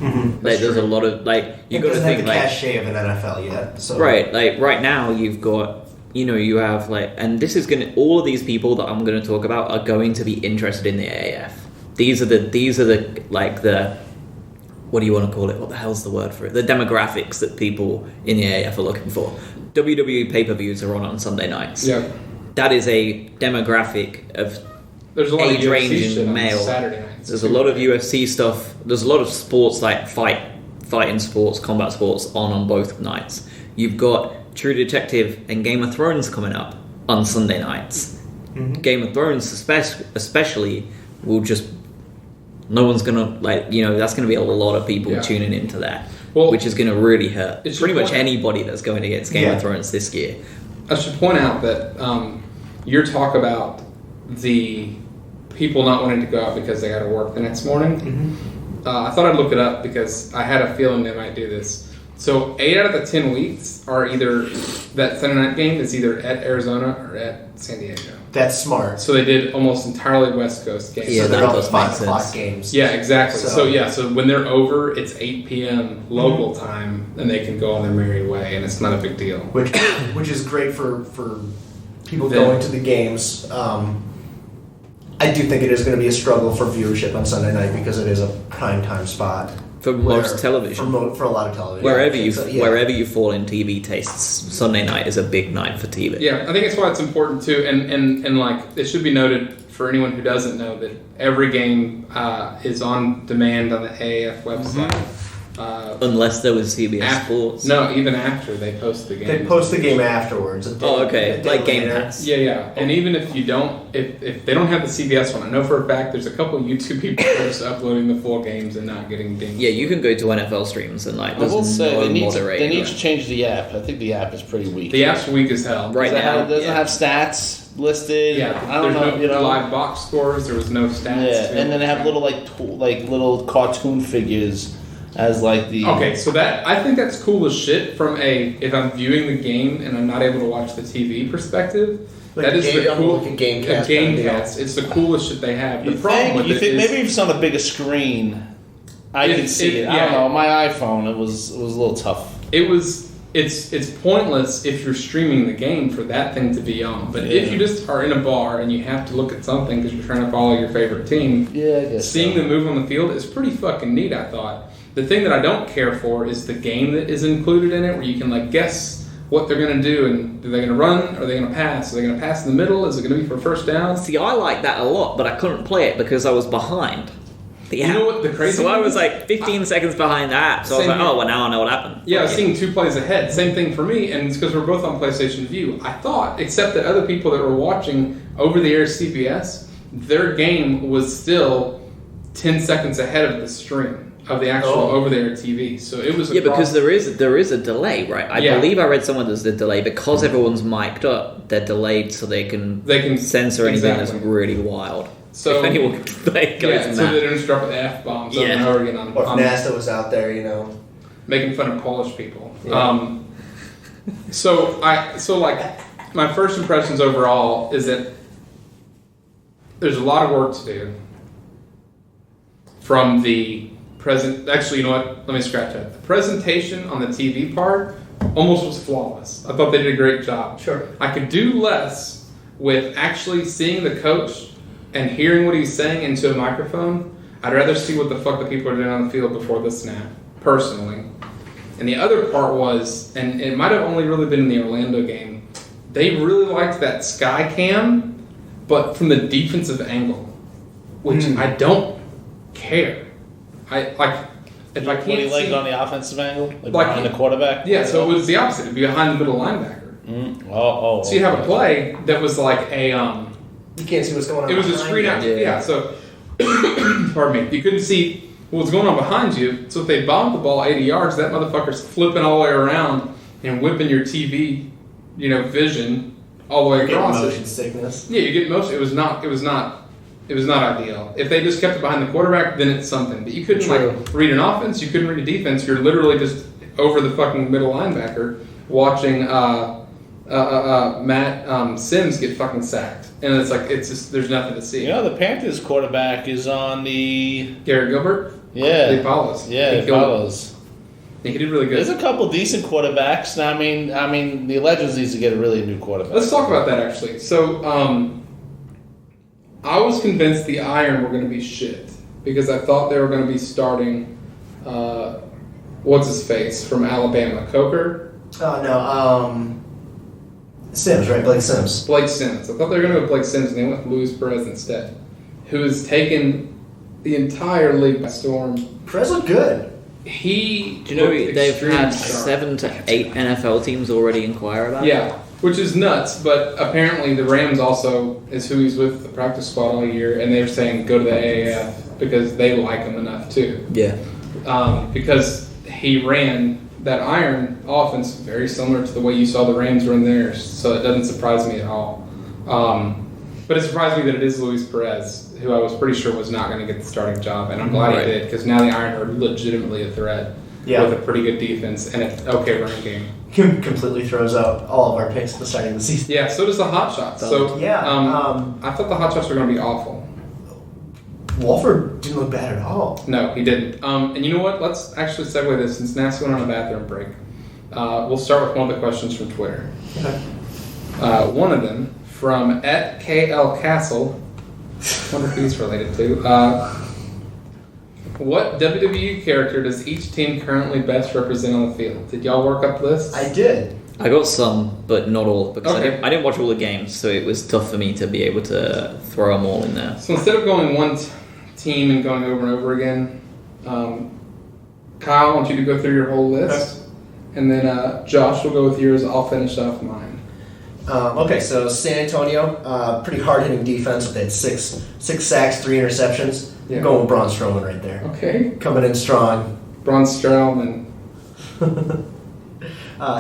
Mm-hmm. There's a lot of you got to think the cachet of an NFL yet. So. Right, right now you've got you have and this is all of these people that I'm going to talk about are going to be interested in the AAF. These are the what do you want to call it? What the hell's the word for it? The demographics that people in the AAF are looking for. WWE pay-per-views are on Sunday nights. Yeah, that is a demographic of. There's a lot age of range UFC shit in on male. Saturday nights. There's a lot of UFC stuff. There's a lot of sports like fighting sports, combat sports on both nights. You've got True Detective and Game of Thrones coming up on Sunday nights. Mm-hmm. Game of Thrones especially will just no one's gonna that's gonna be a lot of people tuning into that, which is gonna really hurt pretty much anybody that's going against Game of Thrones this year. I should point out that your talk about the people not wanting to go out because they got to work the next morning. Mm-hmm. I thought I'd look it up because I had a feeling they might do this. So 8 out of the 10 weeks are either that Sunday night game is either at Arizona or at San Diego. That's smart. So they did almost entirely West Coast games. Yeah, so they're all 5 o'clock games. Yeah, exactly. So when they're over, it's 8 p.m. local time, and they can go on their merry way, and it's not a big deal. Which is great for people going to the games. I do think it is going to be a struggle for viewership on Sunday night because it is a prime time spot for most television. For a lot of television, wherever you fall in TV tastes, Sunday night is a big night for TV. Yeah, I think it's why it's important too, and it should be noted for anyone who doesn't know that every game is on demand on the AAF website. Mm-hmm. Unless there was CBS Sports. No, even after they post the game. They post the game afterwards. Okay. Like Game Pass. Yeah. And even if you don't, if they don't have the CBS one, I know for a fact there's a couple of YouTube people who are just uploading the full games and not getting dinged. Yeah, you can go to NFL streams and I will say they need to change the app. I think the app is pretty weak. The app's weak as hell. Right now. It doesn't have stats listed. Yeah, I don't know. No live box scores. There was no stats. Yeah, and then they have little little cartoon figures as the. Okay, so that I think that's cool as shit from if I'm viewing the game and I'm not able to watch the TV perspective. That is the cool game cast. It's the coolest shit they have. The problem with it is maybe if it's on a bigger screen, I can see it. I don't know. On my iPhone, it was a little tough. It's pointless if you're streaming the game for that thing to be on. But if you just are in a bar and you have to look at something because you're trying to follow your favorite team, I guess seeing them move on the field is pretty fucking neat, I thought. The thing that I don't care for is the game that is included in it, where you can guess what they're going to do, and are they going to run, or are they going to pass? Are they going to pass in the middle? Is it going to be for first down? See, I like that a lot, but I couldn't play it because I was behind. You know what the crazy So I was 15 seconds behind the app, so I was like, oh, well, now I know what happened. Yeah, I was seeing 2 plays ahead. Same thing for me, and it's because we're both on PlayStation View. I thought, except that other people that were watching over-the-air CBS, their game was still 10 seconds ahead of the stream. Of the actual over-the-air TV, so it was because there is a delay, right? I believe I read somewhere there's a delay because everyone's mic'd up. They're delayed so they can censor anything that's really wild. So if anyone goes so they don't just drop the F-bombs over and over again on. Or if NASA was out there, making fun of Polish people. Yeah. So my first impressions overall is that there's a lot of work to do from the Actually, you know what? Let me scratch that. The presentation on the TV part almost was flawless. I thought they did a great job. Sure. I could do less with actually seeing the coach and hearing what he's saying into a microphone. I'd rather see what the fuck the people are doing on the field before the snap, personally. And the other part was, and it might have only really been in the Orlando game, they really liked that sky cam, but from the defensive angle, which I don't care. If I can't what do you like see on the offensive angle? Behind the quarterback? Yeah, so it was the opposite. It'd be behind the middle linebacker. So you have a play that was like a You can't see what's going on. it was a behind screen you. out. Yeah. So pardon me. You couldn't see what was going on behind you. So if they bombed the ball 80 yards, that motherfucker's flipping all the way around and whipping your TV, vision all the way Getting across. motion sickness. Yeah, you get motion. It was not ideal. If they just kept it behind the quarterback, then it's something. But you couldn't read an offense. You couldn't read a defense. You're literally just over the fucking middle linebacker watching Matt Sims get fucking sacked, and it's just there's nothing to see. The Panthers quarterback is on the Garrett Gilbert. Yeah, he follows. Yeah, he follows. He did really good. There's a couple decent quarterbacks. I mean, the Legends needs to get a really new quarterback. Let's talk about that actually. So, I was convinced the Iron were going to be shit because I thought they were going to be starting. What's his face from Alabama, Coker? Oh no, Sims, right? Blake Sims. Blake Sims. I thought they were going to go with Blake Sims, and they went with Luis Perez instead, who has taken the entire league by storm. Perez looked good. Do you know they've had 7 to 8 NFL teams already inquire about it? Yeah, which is nuts, but apparently the Rams also is who he's with the practice squad all year, and they're saying go to the AAF because they like him enough too. Yeah. Because he ran that Iron offense very similar to the way you saw the Rams run theirs, so it doesn't surprise me at all. But it surprised me that it is Luis Perez, who I was pretty sure was not going to get the starting job, and I'm glad he did, because now the Iron are legitimately a threat with a pretty good defense and an okay running game. He completely throws out all of our picks at the starting of the season. Yeah, so does the Hot Shots. So I thought the Hot Shots were going to be awful. Wolford didn't look bad at all. No, he didn't. And you know what? Let's actually segue this since NASA went on a bathroom break. We'll start with one of the questions from Twitter. Okay. One of them from @KLCastle. I wonder who he's related to. What WWE character does each team currently best represent on the field? Did y'all work up lists? I did. I got some, but not all, because Okay. I didn't watch all the games, so it was tough for me to be able to throw them all in there. So instead of going one team and going over and over again, Kyle, I want you to go through your whole list, and then Josh will go with yours. I'll finish off mine. Okay, so San Antonio, pretty hard-hitting defense. They had six sacks, 3 interceptions. Yeah. I'm going with Braun Strowman right there. Okay. Coming in strong. Braun Strowman.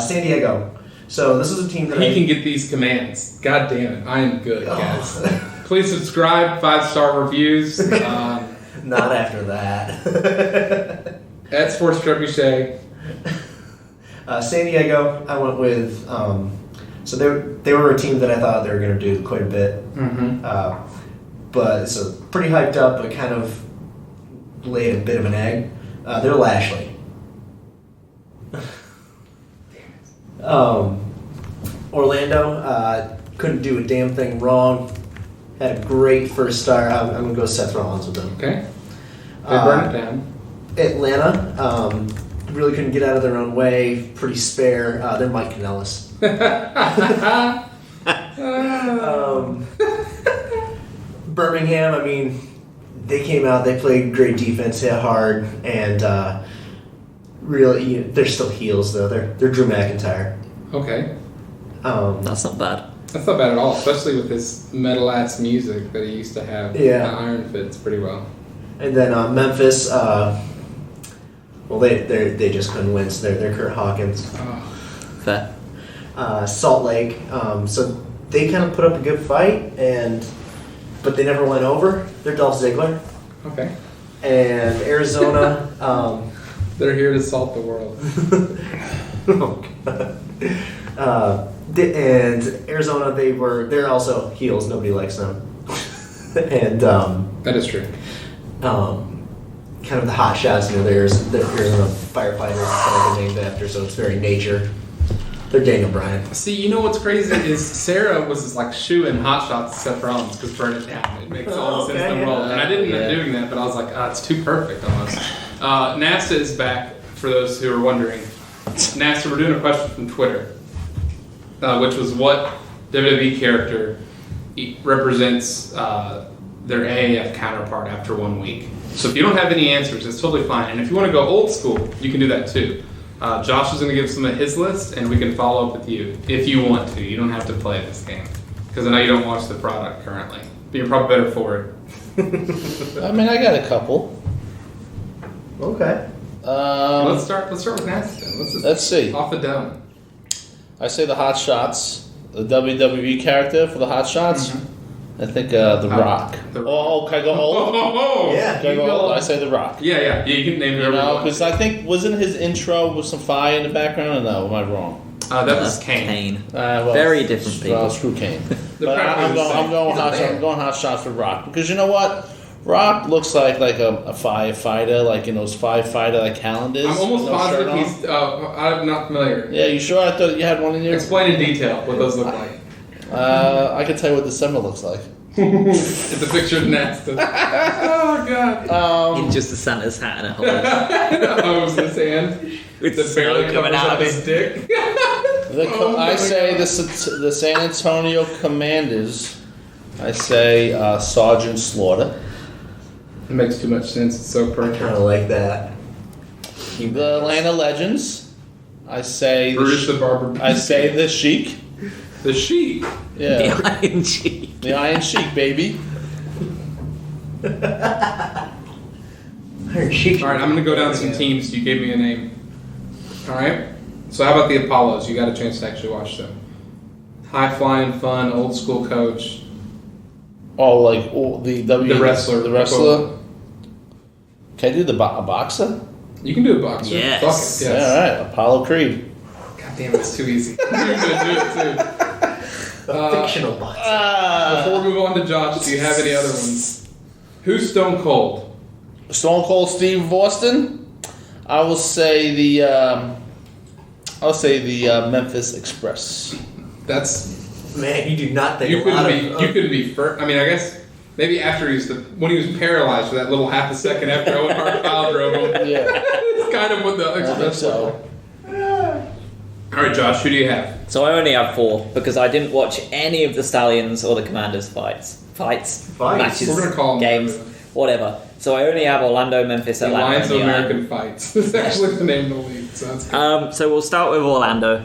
San Diego. So this is a team that He can get these commands. God damn it. I am good, guys. Please subscribe, 5-star reviews. Not after that. @Sports Trebuchet. San Diego, I went with. So they were a team that I thought they were going to do quite a bit. Mm-hmm. But so pretty hyped up, but kind of laid a bit of an egg. They're Lashley. Orlando couldn't do a damn thing wrong. Had a great first start. I'm going to go Seth Rollins with them. Okay. They burned it down. Atlanta really couldn't get out of their own way. Pretty spare. They're Mike Kanellis. Birmingham, I mean, they came out, they played great defense, hit hard, and really, they're still heels though. They're Drew McIntyre. Okay. That's not bad. That's not bad at all, especially with his metal ass music that he used to have. Yeah. Iron fits pretty well. And then Memphis, well, they just couldn't win, so they're Kurt Hawkins. Oh. Fair. Salt Lake, so they kind of put up a good fight, but they never went over. They're Dolph Ziggler. Okay. And Arizona, They're here to salt the world. oh God. And Arizona, they're also heels. Nobody likes them. And That is true. kind of the hot shots. There's the Arizona firefighters kind of named after, so it's very nature. They're Daniel Bryan. See, you know what's crazy is Sarah was like shooing hot shots to Seth Rollins because burn it down. It makes all the sense in the world. And I didn't end up doing that, but I was like, it's too perfect almost. NASA is back, for those who are wondering. NASA, we're doing a question from Twitter, which was what WWE character represents their AAF counterpart after 1 week. So if you don't have any answers, it's totally fine. And if you want to go old school, you can do that too. Josh is going to give some of his list, and we can follow up with you if you want to. You don't have to play this game because I know you don't watch the product currently, but you're probably better for it. I mean, I got a couple. Okay. Let's start with Nasty. Let's see. Off the dome. I say the Hot Shots, the WWE character for the Hot Shots. I think The Rock. The Oh, can I go old? Yeah. Can I go old? I say The Rock. Yeah. You can name it. You know, because I think wasn't his intro with some fire in the background? Or no, am I wrong? That was Kane. Well, Very different people. Well, screw Kane. The But practice I'm is the same. going Hot Shots for Rock because you know what? Rock looks like a firefighter, like in those firefighter like calendars. I'm almost no positive shirt on. he's. I'm not familiar. Yeah, you sure? I thought you had one in your. Explain in detail what those look like. I can tell you what December looks like. It's a picture of Nasty. Oh god. In just a Santa's hat and a hose. Hose in his hand. With The barely smoke coming covers out up of his his dick. I say the San Antonio Commanders. I say Sergeant Slaughter. It makes too much sense. It's so I perfect. kind of like that. The Atlanta Legends. I say Brutus the Barber. I say the Sheik. The Sheik. Yeah, The Iron Sheik. the Iron Sheik, baby. Iron Sheik. Alright, I'm going to go down some teams. You gave me a name. Alright? So how about the Apollos? You got a chance to actually watch them. High flying, fun, old school coach. Oh, like the wrestler. The wrestler. Can I do a boxer? You can do a boxer. Yes. Fuck it. Yeah, Yes. all right. Apollo Creed. God damn, it's too easy. You're going to do it too. A fictional box. Before we move on to Josh, do you have any other ones? Who's Stone Cold? Stone Cold Steve Austin. I will say the Memphis Express. That's Man, you do not think you a lot couldn't be first. I mean, I guess maybe after when he was paralyzed for that little half a second after Owen Hart foul drove him. Yeah, It's kind of what the I think Express so. All right, Josh, who do you have? So I only have 4 because I didn't watch any of the Stallions or the Commanders fights, matches, We're gonna call them games, whatever. So I only have Orlando, Memphis, The Atlanta. Alliance of and the American Fights. It's actually the name of the league. So that's good. So we'll start with Orlando.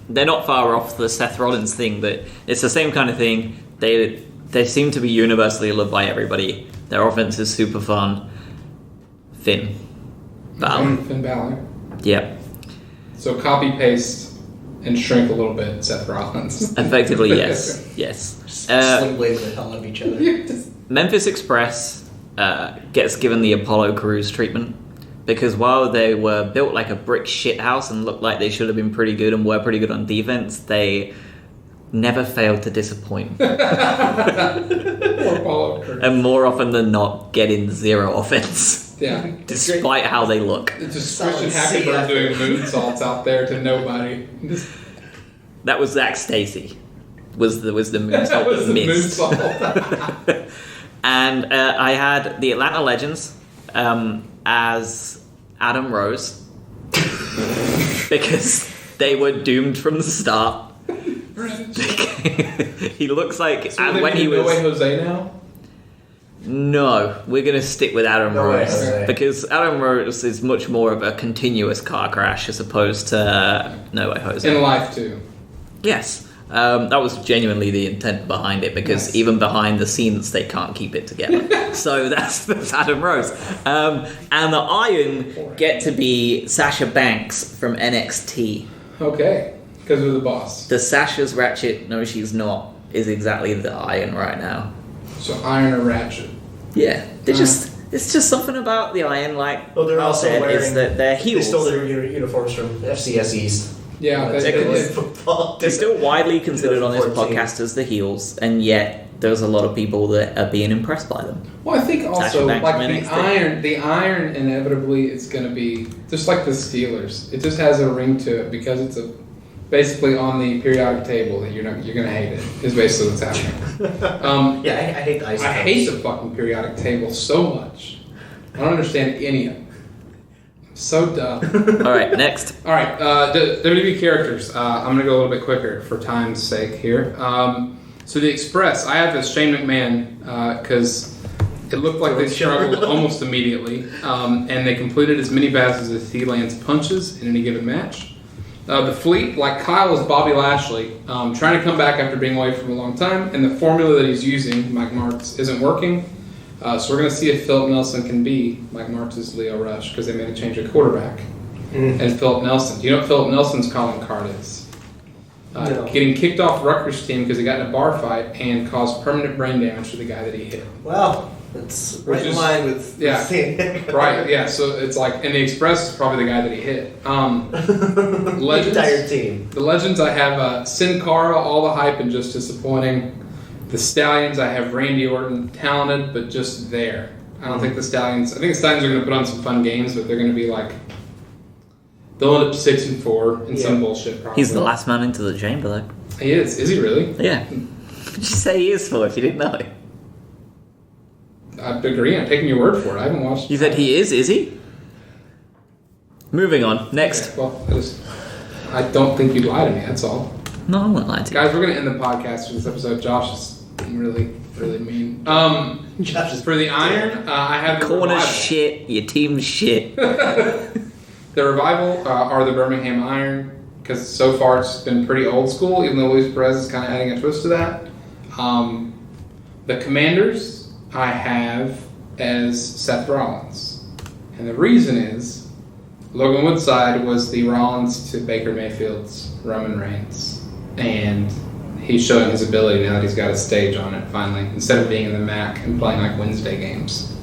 They're not far off the Seth Rollins thing, but it's the same kind of thing. They seem to be universally loved by everybody. Their offense is super fun. Finn Balor. Finn Balor. Yeah. So copy paste and shrink a little bit, Seth Rollins. Effectively, yes. Yes. Sling blades the hell out of each other. Memphis Express gets given the Apollo Crews treatment because while they were built like a brick shithouse and looked like they should have been pretty good and were pretty good on defense, they never failed to disappoint. Or Apollo Crews. And more often than not, getting 0 offense. Yeah. Despite how they look. It's just Solid Christian C Hackenberg doing effort. moonsaults out there to nobody. Just, That was Zach Stacy. Was the moonsault that was the missed. moonsault. And I had the Atlanta Legends as Adam Rose because they were doomed from the start. He looks like So and when he No was Way Jose now? no, we're gonna stick with Adam No Way Rose Jose. because Adam Rose is much more of a continuous car crash as opposed to No Way Jose. In life too. Yes. That was genuinely the intent behind it because Yes. even behind the scenes they can't keep it together. So that's Adam Rose. And the Iron get to be Sasha Banks from NXT. Okay. Because of the boss. The Sasha's Ratchet, no she's not, is exactly the Iron right now. So Iron or Ratchet. Yeah. It's just something about the Iron like Oh, they're Al also said, wearing. is that they're They heels. stole their uniforms from FCS East. Yeah, That's they good did. football. They're still widely considered on this 2014. podcast as the heels, and yet there's a lot of people that are being impressed by them. Well, I think Sasha also Banks like from the NXT. Iron inevitably is going to be just like the Steelers. It just has a ring to it because it's basically on the periodic table that you're going to hate it. Is basically what's happening. Yeah, I hate the ice. I hate the fucking periodic table so much. I don't understand any of it. So dumb. All right, next. All right, WWE characters. I'm going to go a little bit quicker for time's sake here. So the Express, I have as Shane McMahon because It looked like they struggled almost immediately, and they completed as many passes as he lands punches in any given match. The Fleet, like Kyle, is Bobby Lashley, trying to come back after being away for a long time, and the formula that he's using, Mike Martz, isn't working. So we're going to see if Philip Nelson can be Mike Martz's Leo Rush, because they made a change at quarterback. And Philip Nelson. Do you know what Philip Nelson's calling card is? No. Getting kicked off Rutgers' team because he got in a bar fight and caused permanent brain damage to the guy that he hit. Well, it's right in line with San Diego. Right, yeah, so it's like, and the Express is probably the guy that he hit. Legends, The entire team. The Legends, I have Sin Cara, all the hype and just disappointing. The Stallions, I have Randy Orton, talented, but just there. I think the Stallions are going to put on some fun games, but they're going to be like, they'll end up 6-4 in some bullshit probably. He's the last man into the chamber, though. He is. Is he really? Yeah. What did you say he is for if you didn't know? I agree. I'm taking your word for it. I haven't watched. You said he is he? Moving on. Next. Okay, well, I don't think you'd lie to me. That's all. No, I won't lie to you. Guys, we're going to end the podcast for this episode. Josh is really, really mean. Josh is for the Iron, I have the Corner Revival. shit. Your team's shit. The Revival are the Birmingham Iron, because so far it's been pretty old school, even though Luis Perez is kind of adding a twist to that. The Commanders, I have as Seth Rollins. And the reason is, Logan Woodside was the Rollins to Baker Mayfield's Roman Reigns. And he's showing his ability now that he's got a stage on it, finally, instead of being in the MAC and playing like Wednesday games.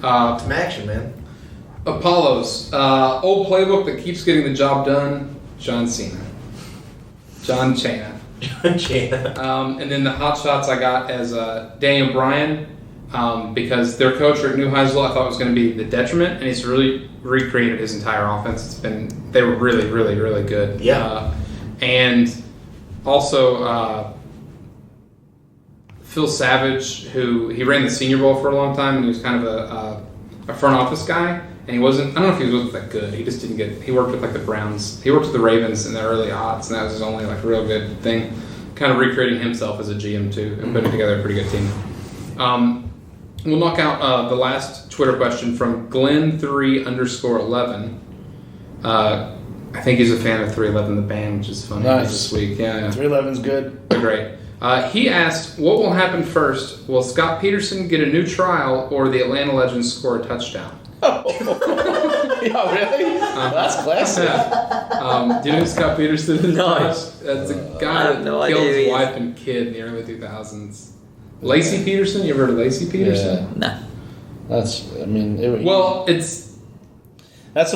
Some action, man. Apollos, old playbook that keeps getting the job done, John Cena. John Cena. And then the hot shots I got as Daniel Bryan, because their coach Rick Neuheisel I thought was going to be the detriment, and he's really recreated his entire offense. They were really, really, really good. Yeah. And also Phil Savage, who he ran the Senior Bowl for a long time, and he was kind of a front office guy. And he wasn't, I don't know if he wasn't that good. He just didn't he worked with like the Browns. He worked with the Ravens in the early aughts, and that was his only like real good thing. Kind of recreating himself as a GM too, and putting together a pretty good team. We'll knock out the last Twitter question from Glenn3_11. I think he's a fan of 311 the band, which is funny this week. Yeah. 311's good. Great. He asked, what will happen first? Will Scott Peterson get a new trial, or the Atlanta Legends score a touchdown? Oh, really? That's classic. Do you know who Scott Peterson is? No. That's a guy that no killed idea his wife and kid in the early 2000s. Lacey Peterson? You ever heard of Lacey Peterson? No. That's the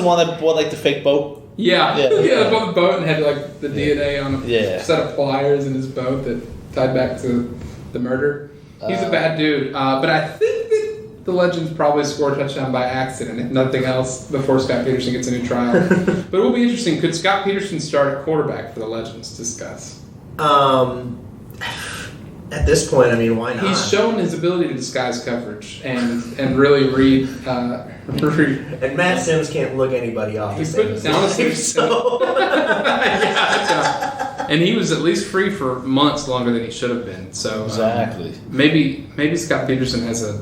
one that bought like the fake boat. Yeah, bought the boat and had like the DNA on a set of pliers in his boat that tied back to the murder. He's a bad dude, but I think that the Legends probably scored a touchdown by accident, if nothing else, before Scott Peterson gets a new trial. But it will be interesting. Could Scott Peterson start at quarterback for the Legends? Discuss. At this point, I mean, why not? He's shown his ability to disguise coverage and really read. And Matt Sims can't look anybody off. And he was at least free for months longer than he should have been. So exactly. Maybe Scott Peterson has a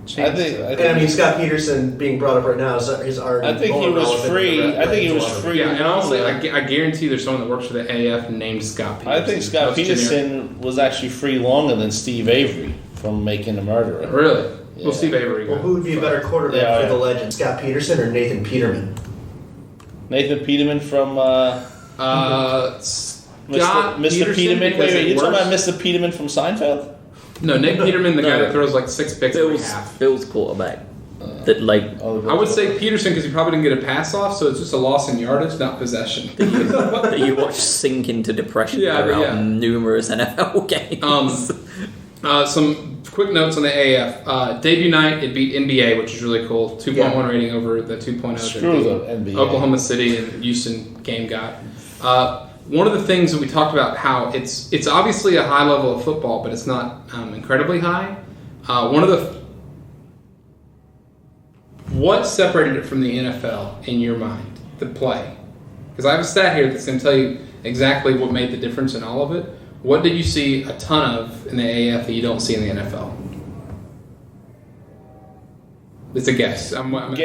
chance. I mean, Scott Peterson being brought up right now is already. I think he was free. Yeah, and honestly, I guarantee there's someone that works for the AAF named Scott Peterson. I think Scott Peterson was actually free longer than Steve Avery from Making a Murderer. Really? Yeah. Well, Steve Avery. Well, who would be a better quarterback for the Legends, Scott Peterson or Nathan Peterman? Nathan Peterman from Mr. Peterman. Wait, you're talking about Mr. Peterman from Seinfeld? No, Nick Peterman, the guy that throws like 6 picks every half. Bill's quarterback. I would say Peterson because he probably didn't get a pass off, so it's just a loss in yardage, not possession. that you watch sink into depression throughout numerous NFL games. Some quick notes on the AAF. Debut night, it beat NBA, which is really cool. 2.1 rating over the 2.0 Screw the NBA. Oklahoma City and Houston game got. One of the things that we talked about, how it's obviously a high level of football, but it's not incredibly high. What separated it from the NFL in your mind, the play? Because I have a stat here that's going to tell you exactly what made the difference in all of it. What did you see a ton of in the AAF that you don't see in the NFL? It's a guess. I think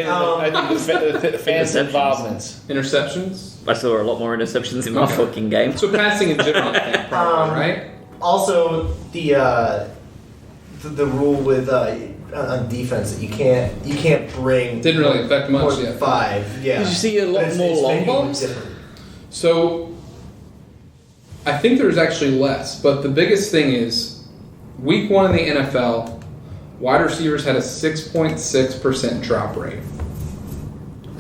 the fans' involvement. Interceptions? I saw a lot more interceptions in my fucking game. So passing in general, I think, probably, right? Also, the rule with on defense that you can't bring didn't really affect much. more than 5. Yeah. Did you see a lot more long bombs? So I think there's actually less, but the biggest thing is week 1 in the NFL, wide receivers had a 6.6% drop rate.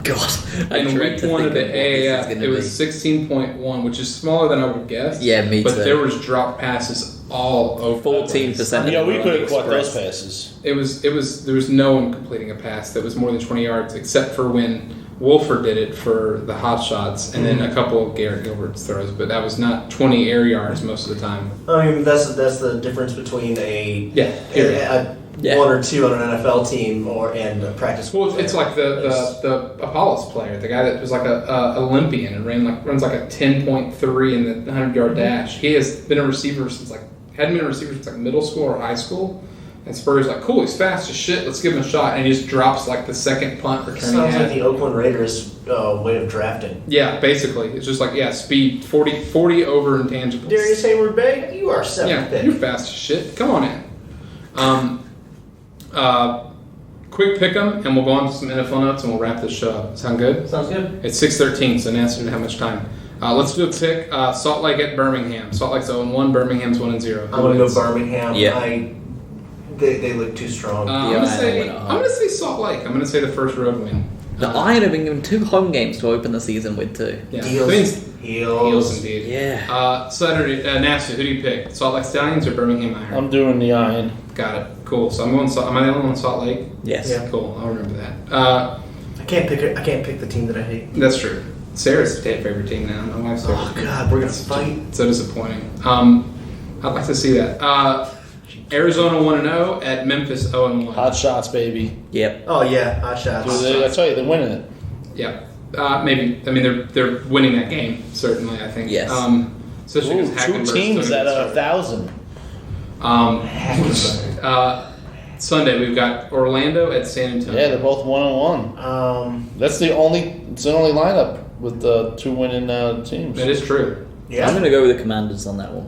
God. In week 1 of the AAF, it was 16.1, which is smaller than I would have guessed. Yeah, me too. But there was drop passes all over. 14%. Yeah, we could have caught those passes. There was no one completing a pass that was more than 20 yards, except for when Wolford did it for the hot shots, and then a couple of Garrett Gilbert's throws. But that was not 20 air yards most of the time. I mean, that's the difference between a 1 or 2 on an NFL team and a practice. Well, it's like the Apollos player, the guy that was like a Olympian and runs like a 10.3 in the 100-yard dash. He has been a receiver since hadn't been a receiver since middle school or high school. And Spurrier's like, cool, he's fast as shit, let's give him a shot. And he just drops like the second punt return. Sounds like the Oakland Raiders' way of drafting. Yeah, basically. It's just like, speed, 40 over intangibles. Darius Hayward-Bay, you are 7th pick. You're fast as shit. Come on in. Quick pick 'em, and we'll go on to some NFL notes, and we'll wrap this show up. Sound good? Sounds good. It's 6:13, so Nancy didn't have much time. Let's do a pick. Salt Lake at Birmingham. Salt Lake's 0-1, Birmingham's 1-0. I'm going to go Birmingham. Yeah. They look too strong. I'm going to say Salt Lake. I'm going to say the first road win. The Iron have been given 2 home games to open the season with, too. Yeah. Heels indeed. Yeah. Saturday, Nancy, who do you pick? Salt Lake Stallions or Birmingham Iron? I'm doing the Iron. Got it. Cool. So am I the only one Salt Lake? Yes. Yeah. Cool. I'll remember that. I can't pick the team that I hate. That's true. Sarah's favorite team now. My wife's favorite. Oh God, we're gonna fight. So disappointing. I'd like to see that. Arizona 1-0 at Memphis 0-1. Hot shots, baby. Yep. Oh yeah, hot shots. I tell you, they're winning it. Yeah. Maybe. I mean, they're winning that game. Certainly, I think. Yes. Especially because 2 teams at 1,000. Sunday we've got Orlando at San Antonio. Yeah, they're both 1-1. That's the only lineup with the 2 winning teams. That is true. Yeah. I'm going to go with the Commanders on that one.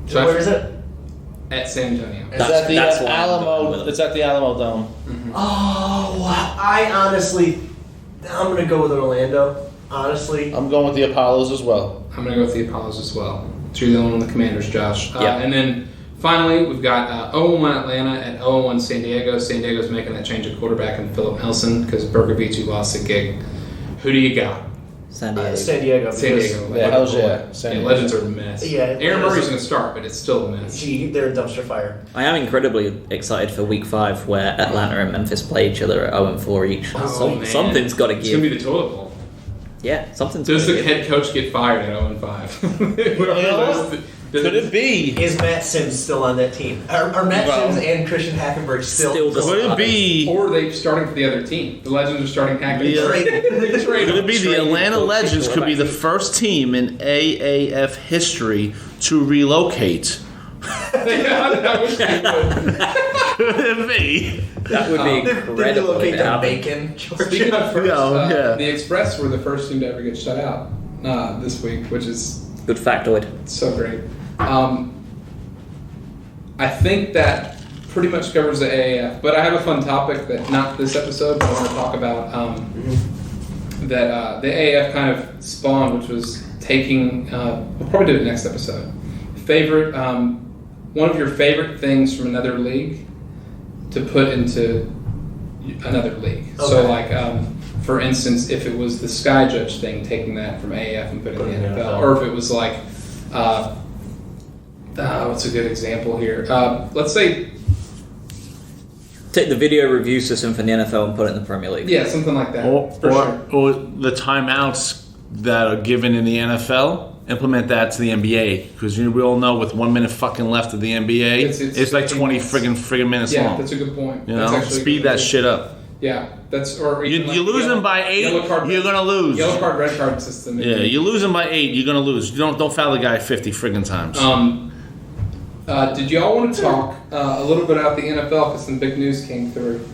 Where is it? At San Antonio. It's at the That's why I'm going Alamo. with it. It's at the Alamo Dome. Mm-hmm. Oh wow! I'm gonna go with Orlando. Honestly, I'm going with the Apollos as well. I'm going to go with the Apollos as well. So you're the one on the Commanders, Josh. Yeah. And then finally, we've got 0-1 Atlanta at 0-1 San Diego. San Diego's making that change of quarterback in Philip Nelson because Burger Beachy lost the gig. Who do you got? San Diego. San Diego. San Diego. Yeah, hell's yeah. San Diego. Legends are a mess. Yeah, Aaron Murray's going to start, but it's still a mess. They're a dumpster fire. I am incredibly excited for Week 5 where Atlanta and Memphis play each other at 0-4 each. Man. Something's got to It's going to give. be the toilet bowl. Yeah, something's Does got the to give. head coach get fired at 0-5? Could it be? Is Matt Sims still on that team? Are Matt Sims and Christian Hackenberg still the Could it be? Or are they starting for the other team? The Legends are starting Hackett. Yeah. traded? Could it be the Atlanta Legends could be the first team in AAF history to relocate? That would be good. Could it be? That would be incredible. They relocate if it to happened. Macon, Speaking Georgia. of first, Yeah. the Express were the first team to ever get shut out this week, which is Good factoid. so great. I think that pretty much covers the AAF, but I have a fun topic that not this episode, but I want to talk about that the AAF kind of spawned, which was taking. We'll probably do it next episode. Favorite, one of your favorite things from another league to put into another league. Okay. So, like, for instance, if it was the Sky Judge thing, taking that from AAF and putting it in the NFL, or if it was like, what's a good example here? Let's say, Take the video review system from the NFL and put it in the Premier League. yeah, something like that. Or sure. the timeouts that are given in the NFL, implement that to the NBA. Because we all know with 1 minute fucking left of the NBA, it's like 20 friggin' minutes Yeah, long. that's a good point. You That's know, actually a speed good that point. shit up. Yeah, that's or even like You lose them by 8, yellow card, you're gonna lose. Yellow card, red card system. Yeah, you lose them by 8, you're gonna lose. Don't foul the guy 50 friggin' times. Did y'all want to talk a little bit about the NFL because some big news came through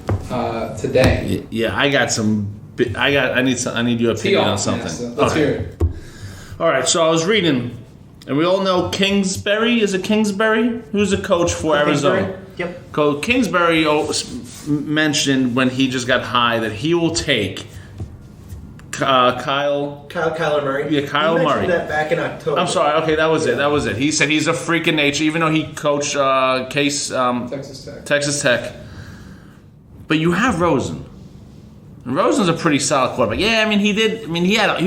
today? Yeah, I got some. I need your opinion on something. Yeah, so let's hear it. All right, so I was reading, and we all know Kingsbury. Is it Kingsbury? Who's the coach for Arizona? Yep. Coach Kingsbury mentioned when he just got high that he will take Kyler Murray. Yeah, Kyler Murray. Murray. That back in October. I'm sorry. Okay, that was it. He said he's a freak of nature, even though he coached Texas Tech. But you have Rosen. And Rosen's a pretty solid quarterback. Yeah, I mean he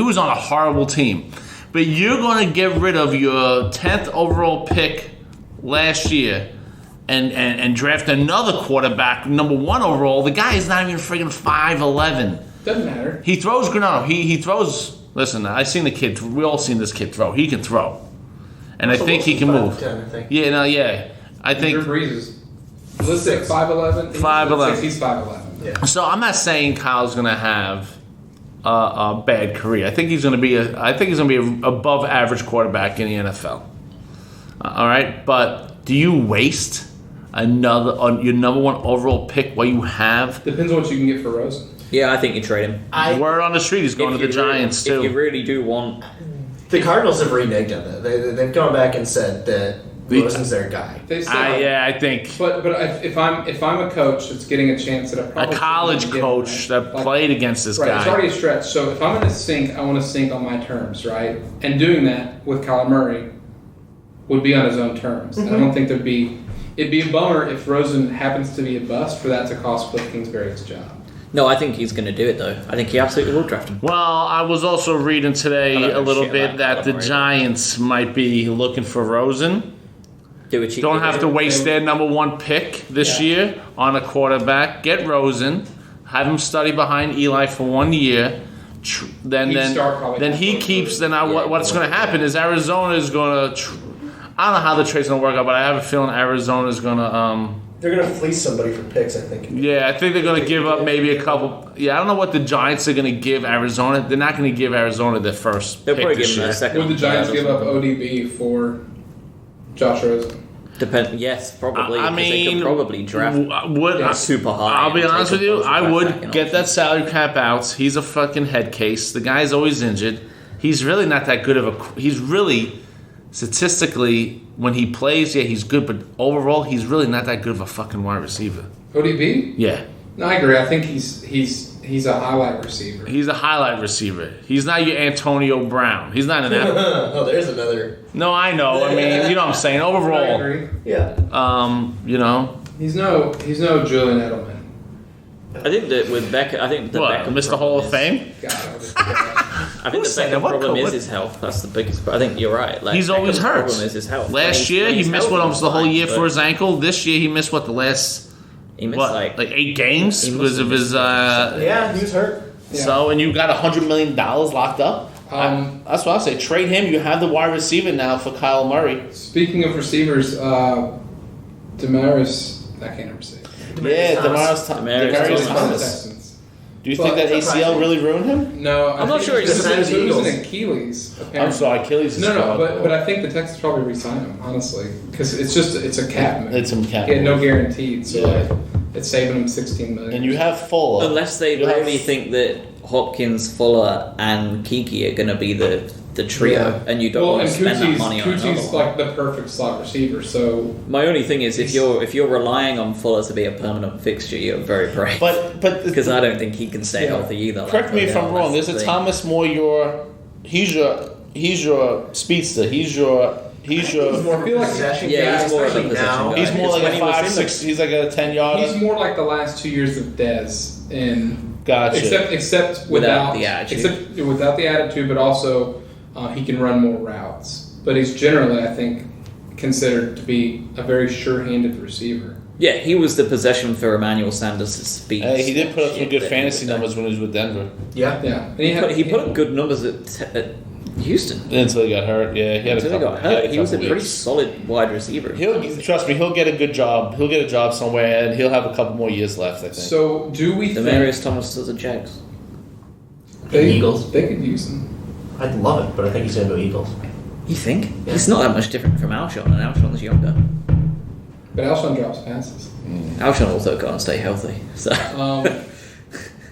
was on a horrible team. But you're going to get rid of your 10th overall pick last year and draft another quarterback, number 1 overall. The guy is not even freaking 5'11". Doesn't matter. He throws good. No, he throws. Listen, I seen the kid. We all seen this kid throw. He can throw, and I think he can move. 5'10", I think. Yeah. I think. Drew Brees is 5'11". 5'11". He's 5'11". Yeah. So I'm not saying Kyle's gonna have a bad career. I think he's gonna be a above average quarterback in the NFL. All right, but do you waste your number 1 overall pick while you have? Depends on what you can get for Rosen. Yeah, I think you trade him. Word on the street, he's going to the Giants too. If you really do want... The Cardinals have reneged on that. They've gone back and said that Rosen's their guy. I think. But if I'm a coach that's getting a chance at a college coach that played against this guy. It's already a stretch. So if I'm going to sink, I want to sink on my terms, right? And doing that with Kyler Murray would be on his own terms. Mm-hmm. And I don't think it'd be a bummer if Rosen happens to be a bust for that to cost Cliff Kingsbury his job. No, I think he's going to do it, though. I think he absolutely will draft him. Well, I was also reading today a little bit that the Giants might be looking for Rosen. Don't have to waste their number 1 pick this year on a quarterback. Get Rosen. Have him study behind Eli for 1 year. Then he keeps. What's going to happen is Arizona is going to. I don't know how the trade's going to work out, but I have a feeling Arizona is going to. They're going to fleece somebody for picks, I think. Yeah, I think they're going to give up maybe a couple. Yeah, I don't know what the Giants are going to give Arizona. They're not going to give Arizona their first They'll pick probably this give them year. a second. Would the Giants give up ODB for Josh Rosen? Yes, probably. I mean, they could probably draft super high. I'll be honest with you. I would get that salary cap out. He's a fucking head case. The guy's always injured. He's really not that good of a. He's really statistically. When he plays, yeah, he's good, but overall, he's really not that good of a fucking wide receiver. ODB? Yeah. No, I agree. I think he's a highlight receiver. He's a highlight receiver. He's not your Antonio Brown. He's not an Oh, there's another. No, I know. I mean, you know what I'm saying. Overall, I agree. Yeah. He's no Julian Edelman. I think that with Beckham, Mr. Hall of Fame? I think the second problem is his health. That's the biggest. I think you're right. He's always hurt. The problem is his health. Last year he missed almost the whole year for his ankle. This year he missed the last. He missed like 8 games because of his. Yeah, he was hurt. Yeah. So and you got $100 million locked up. That's what I say. Trade him. You have the wide receiver now for Kyle Murray. Speaking of receivers, Demaris. I can't ever say it. Demaris Thomas. Do you think that ACL really ruined him? No, I'm not sure. It was an Achilles. Apparently. I'm sorry, Achilles. No, but I think the Texans probably re-sign him honestly because it's a cap. It's a cap. He had no guaranteed, so it's saving him $16 million. And you have Fuller, unless they really think that Hopkins, Fuller, and Kiki are going to be the trio, and you don't want to spend that money on another Coochie's like the perfect slot receiver. So my only thing is, if you're relying on Fuller to be a permanent fixture, you're very brave. But because I don't think he can stay healthy either. Correct me if I'm wrong. Isn't Thomas more he's your speedster? He's your. He's more of a possession guy. He's more of a possession guy. He's more like a 5'6". He's like a 10-yarder. He's more like the last 2 years of Dez in. Gotcha. Except without the attitude. Except without the attitude, but also he can run more routes. But he's generally, I think, considered to be a very sure-handed receiver. Yeah, he was the possession for Emmanuel Sanders' speed. He did put up some good fantasy numbers when he was with Denver. Yeah. And he put up good numbers at Houston. Until he got hurt. Yeah, he got hurt. He was a pretty solid wide receiver. Trust me, he'll get a good job. He'll get a job somewhere, and he'll have a couple more years left, I think. So, do we think... Demarius Thomas to the Jags. Eagles. They could use him. I'd love it, but I think he's going to go Eagles. You think? Yeah. He's not that much different from Alshon, and Alshon's younger. But Alshon drops passes. Alshon also can't stay healthy. So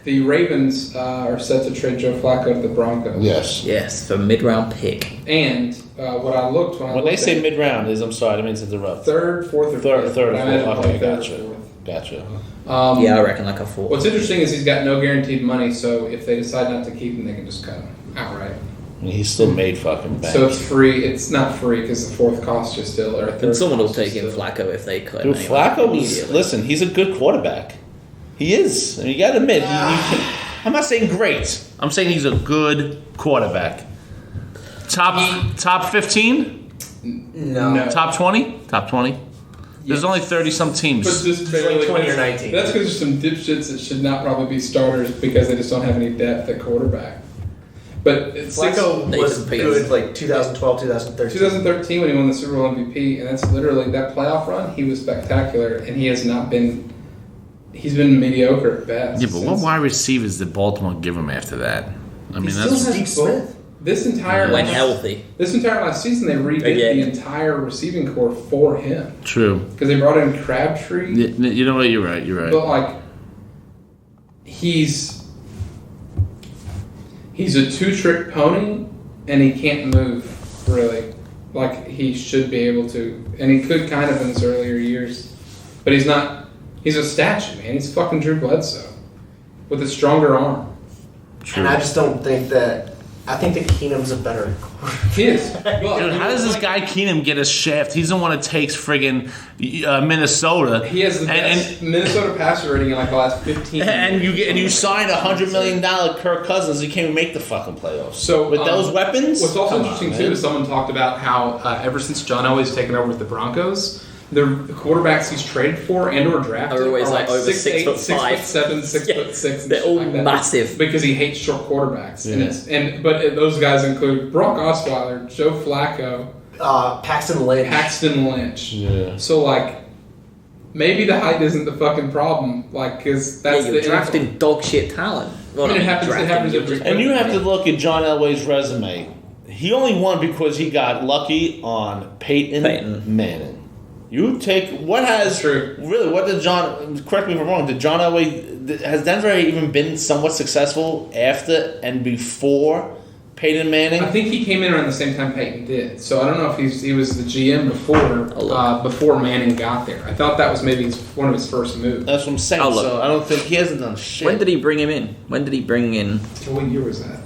The Ravens are set to trade Joe Flacco to the Broncos. Yes. for mid-round pick. And when I looked, When they say mid-round, I'm sorry, I didn't mean to interrupt. third, fourth, or fifth. Third, I meant fourth. like Okay, third or gotcha. fourth. Gotcha. Yeah, I reckon like a 4. What's interesting is he's got no guaranteed money, so if they decide not to keep him, they can just cut him outright. I mean, he's still made fucking bank. So it's free. It's not free because the fourth cost is still, or third. And someone will cost is take in still- Flacco if they cut Dude, him. Flacco was... Listen, he's a good quarterback. He is. I mean, you got to admit. I'm not saying great. I'm saying he's a good quarterback. Top 15? No. Top 20? Top 20? There's only 30-some teams. But just It's like barely 20 or 19. That's because there's some dipshits that should not probably be starters because they just don't have any depth at quarterback. But it's Flacco was Nathan Peters. good like 2012, 2013. 2013 when he won the Super Bowl MVP, and that's literally that playoff run. He was spectacular, and he has not been. He's been mediocre at best. Yeah, but what wide receivers did Baltimore give him after that? I mean, still that's... has Steve Smith. This entire When last, healthy. this entire last season, they redid Again. the entire receiving core for him True. because they brought in Crabtree. You know what? You're right. You're right. But like, he's a two-trick pony, and he can't move really like he should be able to, and he could kind of in his earlier years, but he's not. He's a statue, man. He's fucking Drew Bledsoe with a stronger arm. True. And I just don't think that. I think that Keenum's a better quarterback. He is. Dude, how does this guy Keenum get a shaft? He's the one that takes friggin' Minnesota. He has the best Minnesota passer rating in like the last 15 And years. you signed $100 million Kirk Cousins. He can't even make the fucking playoffs. So with those weapons, what's also come interesting on, too man. is someone talked about how ever since John Elway's taken over with the Broncos, the quarterbacks he's traded for and or drafted Are always like over 6'5". 6'7", 6'6", and They're shit all like that. massive. Because he hates short quarterbacks. Yeah. But those guys include Brock Osweiler, Joe Flacco, Paxton Lynch. Paxton Lynch. Yeah. So like, maybe the height isn't the fucking problem. Like, because that's You're the drafting dog shit talent. Well, I mean, it not happens drafting, you're every- just- And you have to look at John Elway's resume. He only won because he got lucky on Peyton. Manning. You take what has True. Really? What did John? Correct me if I'm wrong. Did John Elway? Has Denver even been somewhat successful after and before Peyton Manning? I think he came in around the same time Peyton did. So I don't know if he was the GM before Manning got there. I thought that was maybe one of his first moves. That's what I'm saying. I'll look. So I don't think he hasn't done shit. When did he bring him in? When did he bring in? So what year was that?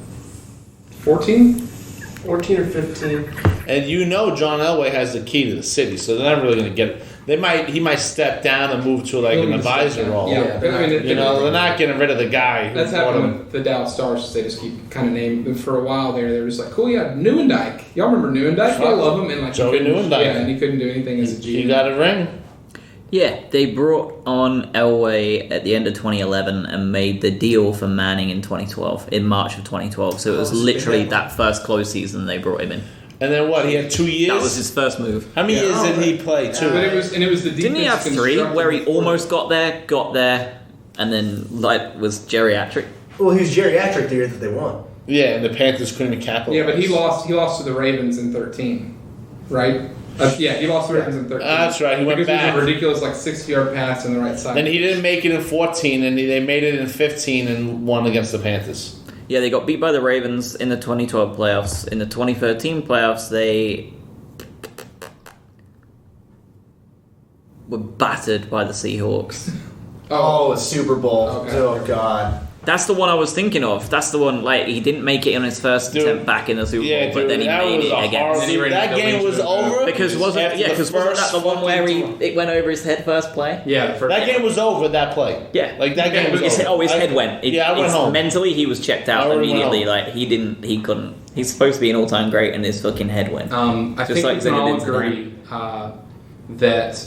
14? 14 or 15. And you know John Elway has the key to the city, so they're not really going to get it. He might step down and move to like He'll an need to step advisor down. role. Yeah, but I mean, You know, they're not getting rid of the guy. Who That's brought happened him. with the Dallas Stars. They just keep kind of naming for a while there. They were just like, "Cool, yeah, Neuendijk. Y'all remember Neuendijk? I love him." And like Joey he couldn't- Neuendijk. Yeah, and he couldn't do anything as a GM. He got a ring. Yeah, they brought on Elway at the end of 2011 and made the deal for Manning in 2012, in March of 2012. So it was literally that first close season they brought him in. And then what? He had 2 years. That was his first move. How many years did he play? Two. But it was the defense. Didn't he have 3 constructed where he before. almost got there, and then like was geriatric? Well, he was geriatric the year that they won. Yeah, and the Panthers couldn't even capitalize. Yeah, but he lost to the Ravens in 13, right? Yeah, he lost to the Ravens in 13. That's right, he went because back. It was a ridiculous 60-yard pass on the right side. Then he didn't make it in 14, and they made it in 15 and won against the Panthers. Yeah, they got beat by the Ravens in the 2012 playoffs. In the 2013 playoffs, they were battered by the Seahawks. Oh, Super Bowl. Okay. Oh, God. That's the one I was thinking of. That's the one, like, he didn't make it on his first Dude. attempt back in the Super Bowl, Yeah, but dude, then he that made was it a again. horrible. Then he ran That into game was Legion. over Because wasn't after because wasn't that the one where it went over his head first play? Yeah, the first That game was over. That play. Yeah, Like that game was his, over. his head went. I went home. Mentally, he was checked out I went immediately. home. Like he couldn't. He's supposed to be an all-time great, and his fucking head went. I Just think like we can all Zinedine Zidane. agree that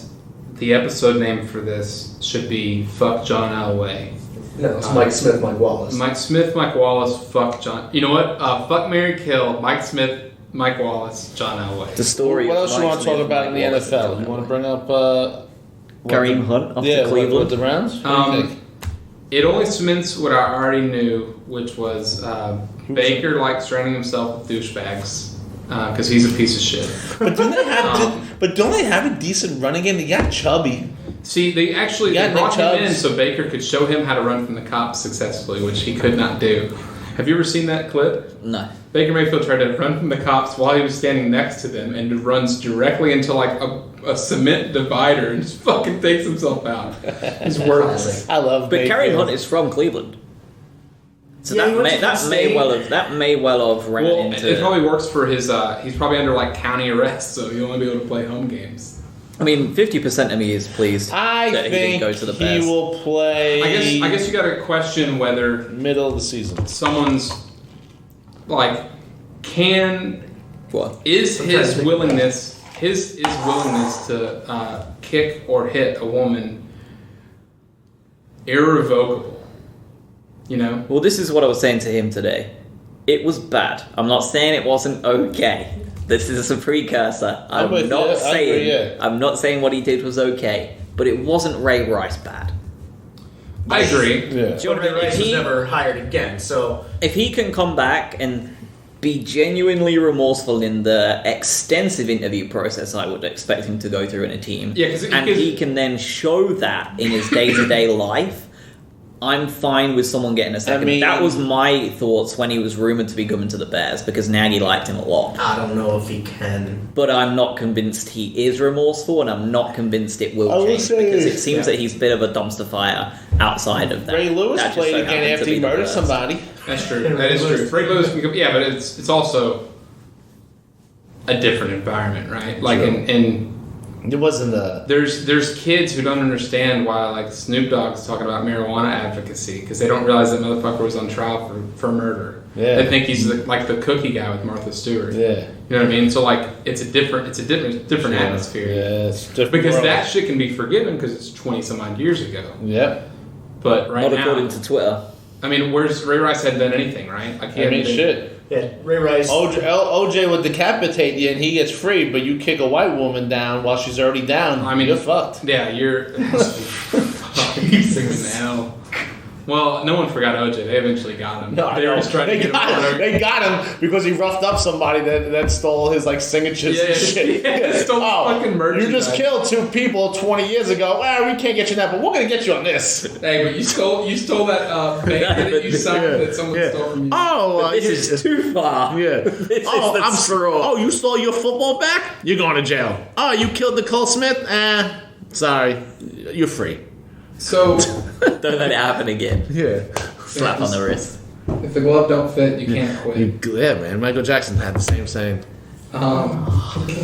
the episode name for this should be "Fuck John Elway." No, it's Mike Smith, Mike Wallace. Mike Smith, Mike Wallace, fuck John. You know what? Fuck, marry, kill. Mike Smith, Mike Wallace, John Elway. The story. What of else you Mike want to talk Smith, about in the Mike Wallace, and NFL? John You want to Elway. bring up Kareem Hunt off yeah, the Cleveland? with the Browns? What do you think? It only cements what I already knew, which was Baker likes surrounding himself with douchebags because he's a piece of shit. But didn't they have? But don't they have a decent running game? They got Chubby. See, they brought him in so Baker could show him how to run from the cops successfully, which he could not do. Have you ever seen that clip? No. Baker Mayfield tried to run from the cops while he was standing next to them and runs directly into like a cement divider and just fucking takes himself out. He's worthless. I love But Kerry Mayfield. Hunt is from Cleveland. So Yeah, he that went to Penn State. may well have ran Well, into... it probably works for his. He's probably under like county arrest, so he'll only be able to play home games. I mean, 50% of me is pleased I that he didn't think go to the Bears. he will play. I guess you got to question whether middle of the season. someone's like What? is his willingness to kick or hit a woman irrevocable. You know? Well, this is what I was saying to him today. It was bad. I'm not saying it wasn't okay. This is a precursor. I'm not saying what he did was okay, but it wasn't Ray Rice bad. I agree. Yeah. Jordan Rice was never hired again, so If he can come back and be genuinely remorseful in the extensive interview process I would expect him to go through in a team, and he can then show that in his day-to-day life, I'm fine with someone getting a second. I mean, that was my thoughts when he was rumoured to be coming to the Bears, because Nagy liked him a lot. I don't know if he can. But I'm not convinced he is remorseful, and I'm not convinced it will change, because it seems that he's a bit of a dumpster fire outside of that. Ray Lewis That just played so again happened after to he be the murdered Bears. somebody. That's true. That is true. Ray Lewis can go, yeah, but it's also a different environment, right? Like in It wasn't a. there's kids who don't understand why like Snoop Dogg's talking about marijuana advocacy because they don't realize that motherfucker was on trial for murder. Yeah. They think he's like the cookie guy with Martha Stewart. Yeah. You know what I mean? So like it's a different atmosphere. Yeah, it's different. Because world. that shit can be forgiven because it's 20 some odd years ago. Yep. But right Not now, according to Twitter. I mean, where's Ray Rice hadn't done anything, right? Like, Shit. Yeah, Ray Rice. OJ would decapitate you and he gets free, but you kick a white woman down while she's already down. I mean, you're fucked. Yeah, you're. Hell. Well, no one forgot OJ. They eventually got him. No, they were just trying to get him out. They got him because he roughed up somebody that stole his like signatures and shit. Stole fucking merchandise. You just killed 2 people 20 years ago. Well, we can't get you that, but we're gonna get you on this. Hey, but you stole that bank that you signed that someone stole from you. Oh, This is too far. Yeah. This is the straw. Oh, you stole your football back? You're going to jail. Oh, you killed Nicole Smith? Sorry, you're free. So, Don't let it happen again. Yeah. Slap on the wrist. if the glove don't fit, you can't quit. Yeah, man. Michael Jackson had the same saying. God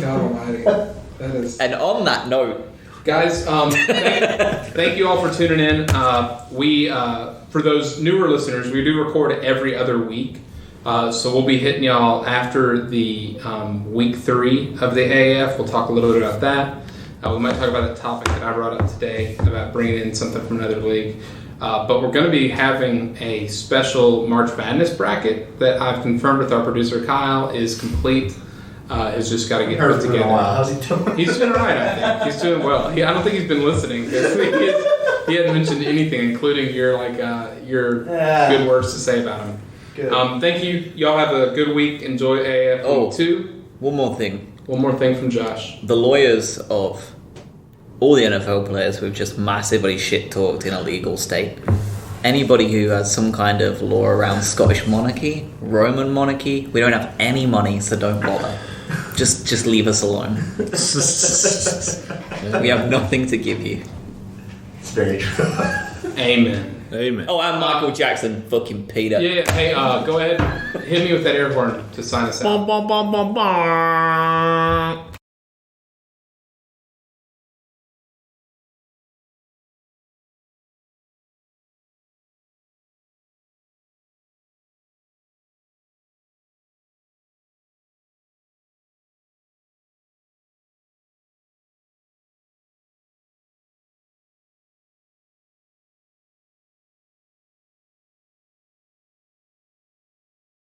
almighty. That is... And on that note, Guys, thank you all for tuning in. We, for those newer listeners, we do record every other week. So we'll be hitting y'all after the week 3 of the AAF. We'll talk a little bit about that. We might talk about the topic that I brought up today about bringing in something from another league. But we're going to be having a special March Madness bracket that I've confirmed with our producer Kyle is complete. Has just got to get put together. How's he doing? He's doing alright, I think. He's doing well. I don't think he's been listening because he hadn't mentioned anything, including your good words to say about him. Good. Thank you. Y'all have a good week. Enjoy AAF Week 2. one more thing. One more thing from Josh. The lawyers of all the NFL players who've just massively shit-talked in a legal state. Anybody who has some kind of law around Scottish monarchy, Roman monarchy, we don't have any money, so don't bother. Just leave us alone. We have nothing to give you. It's very true. Amen. Amen. Oh, and Michael Jackson, fucking Peter. Yeah. Hey, go ahead. Hit me with that air horn to sign us out. Bum, bum, bum, bum, bum.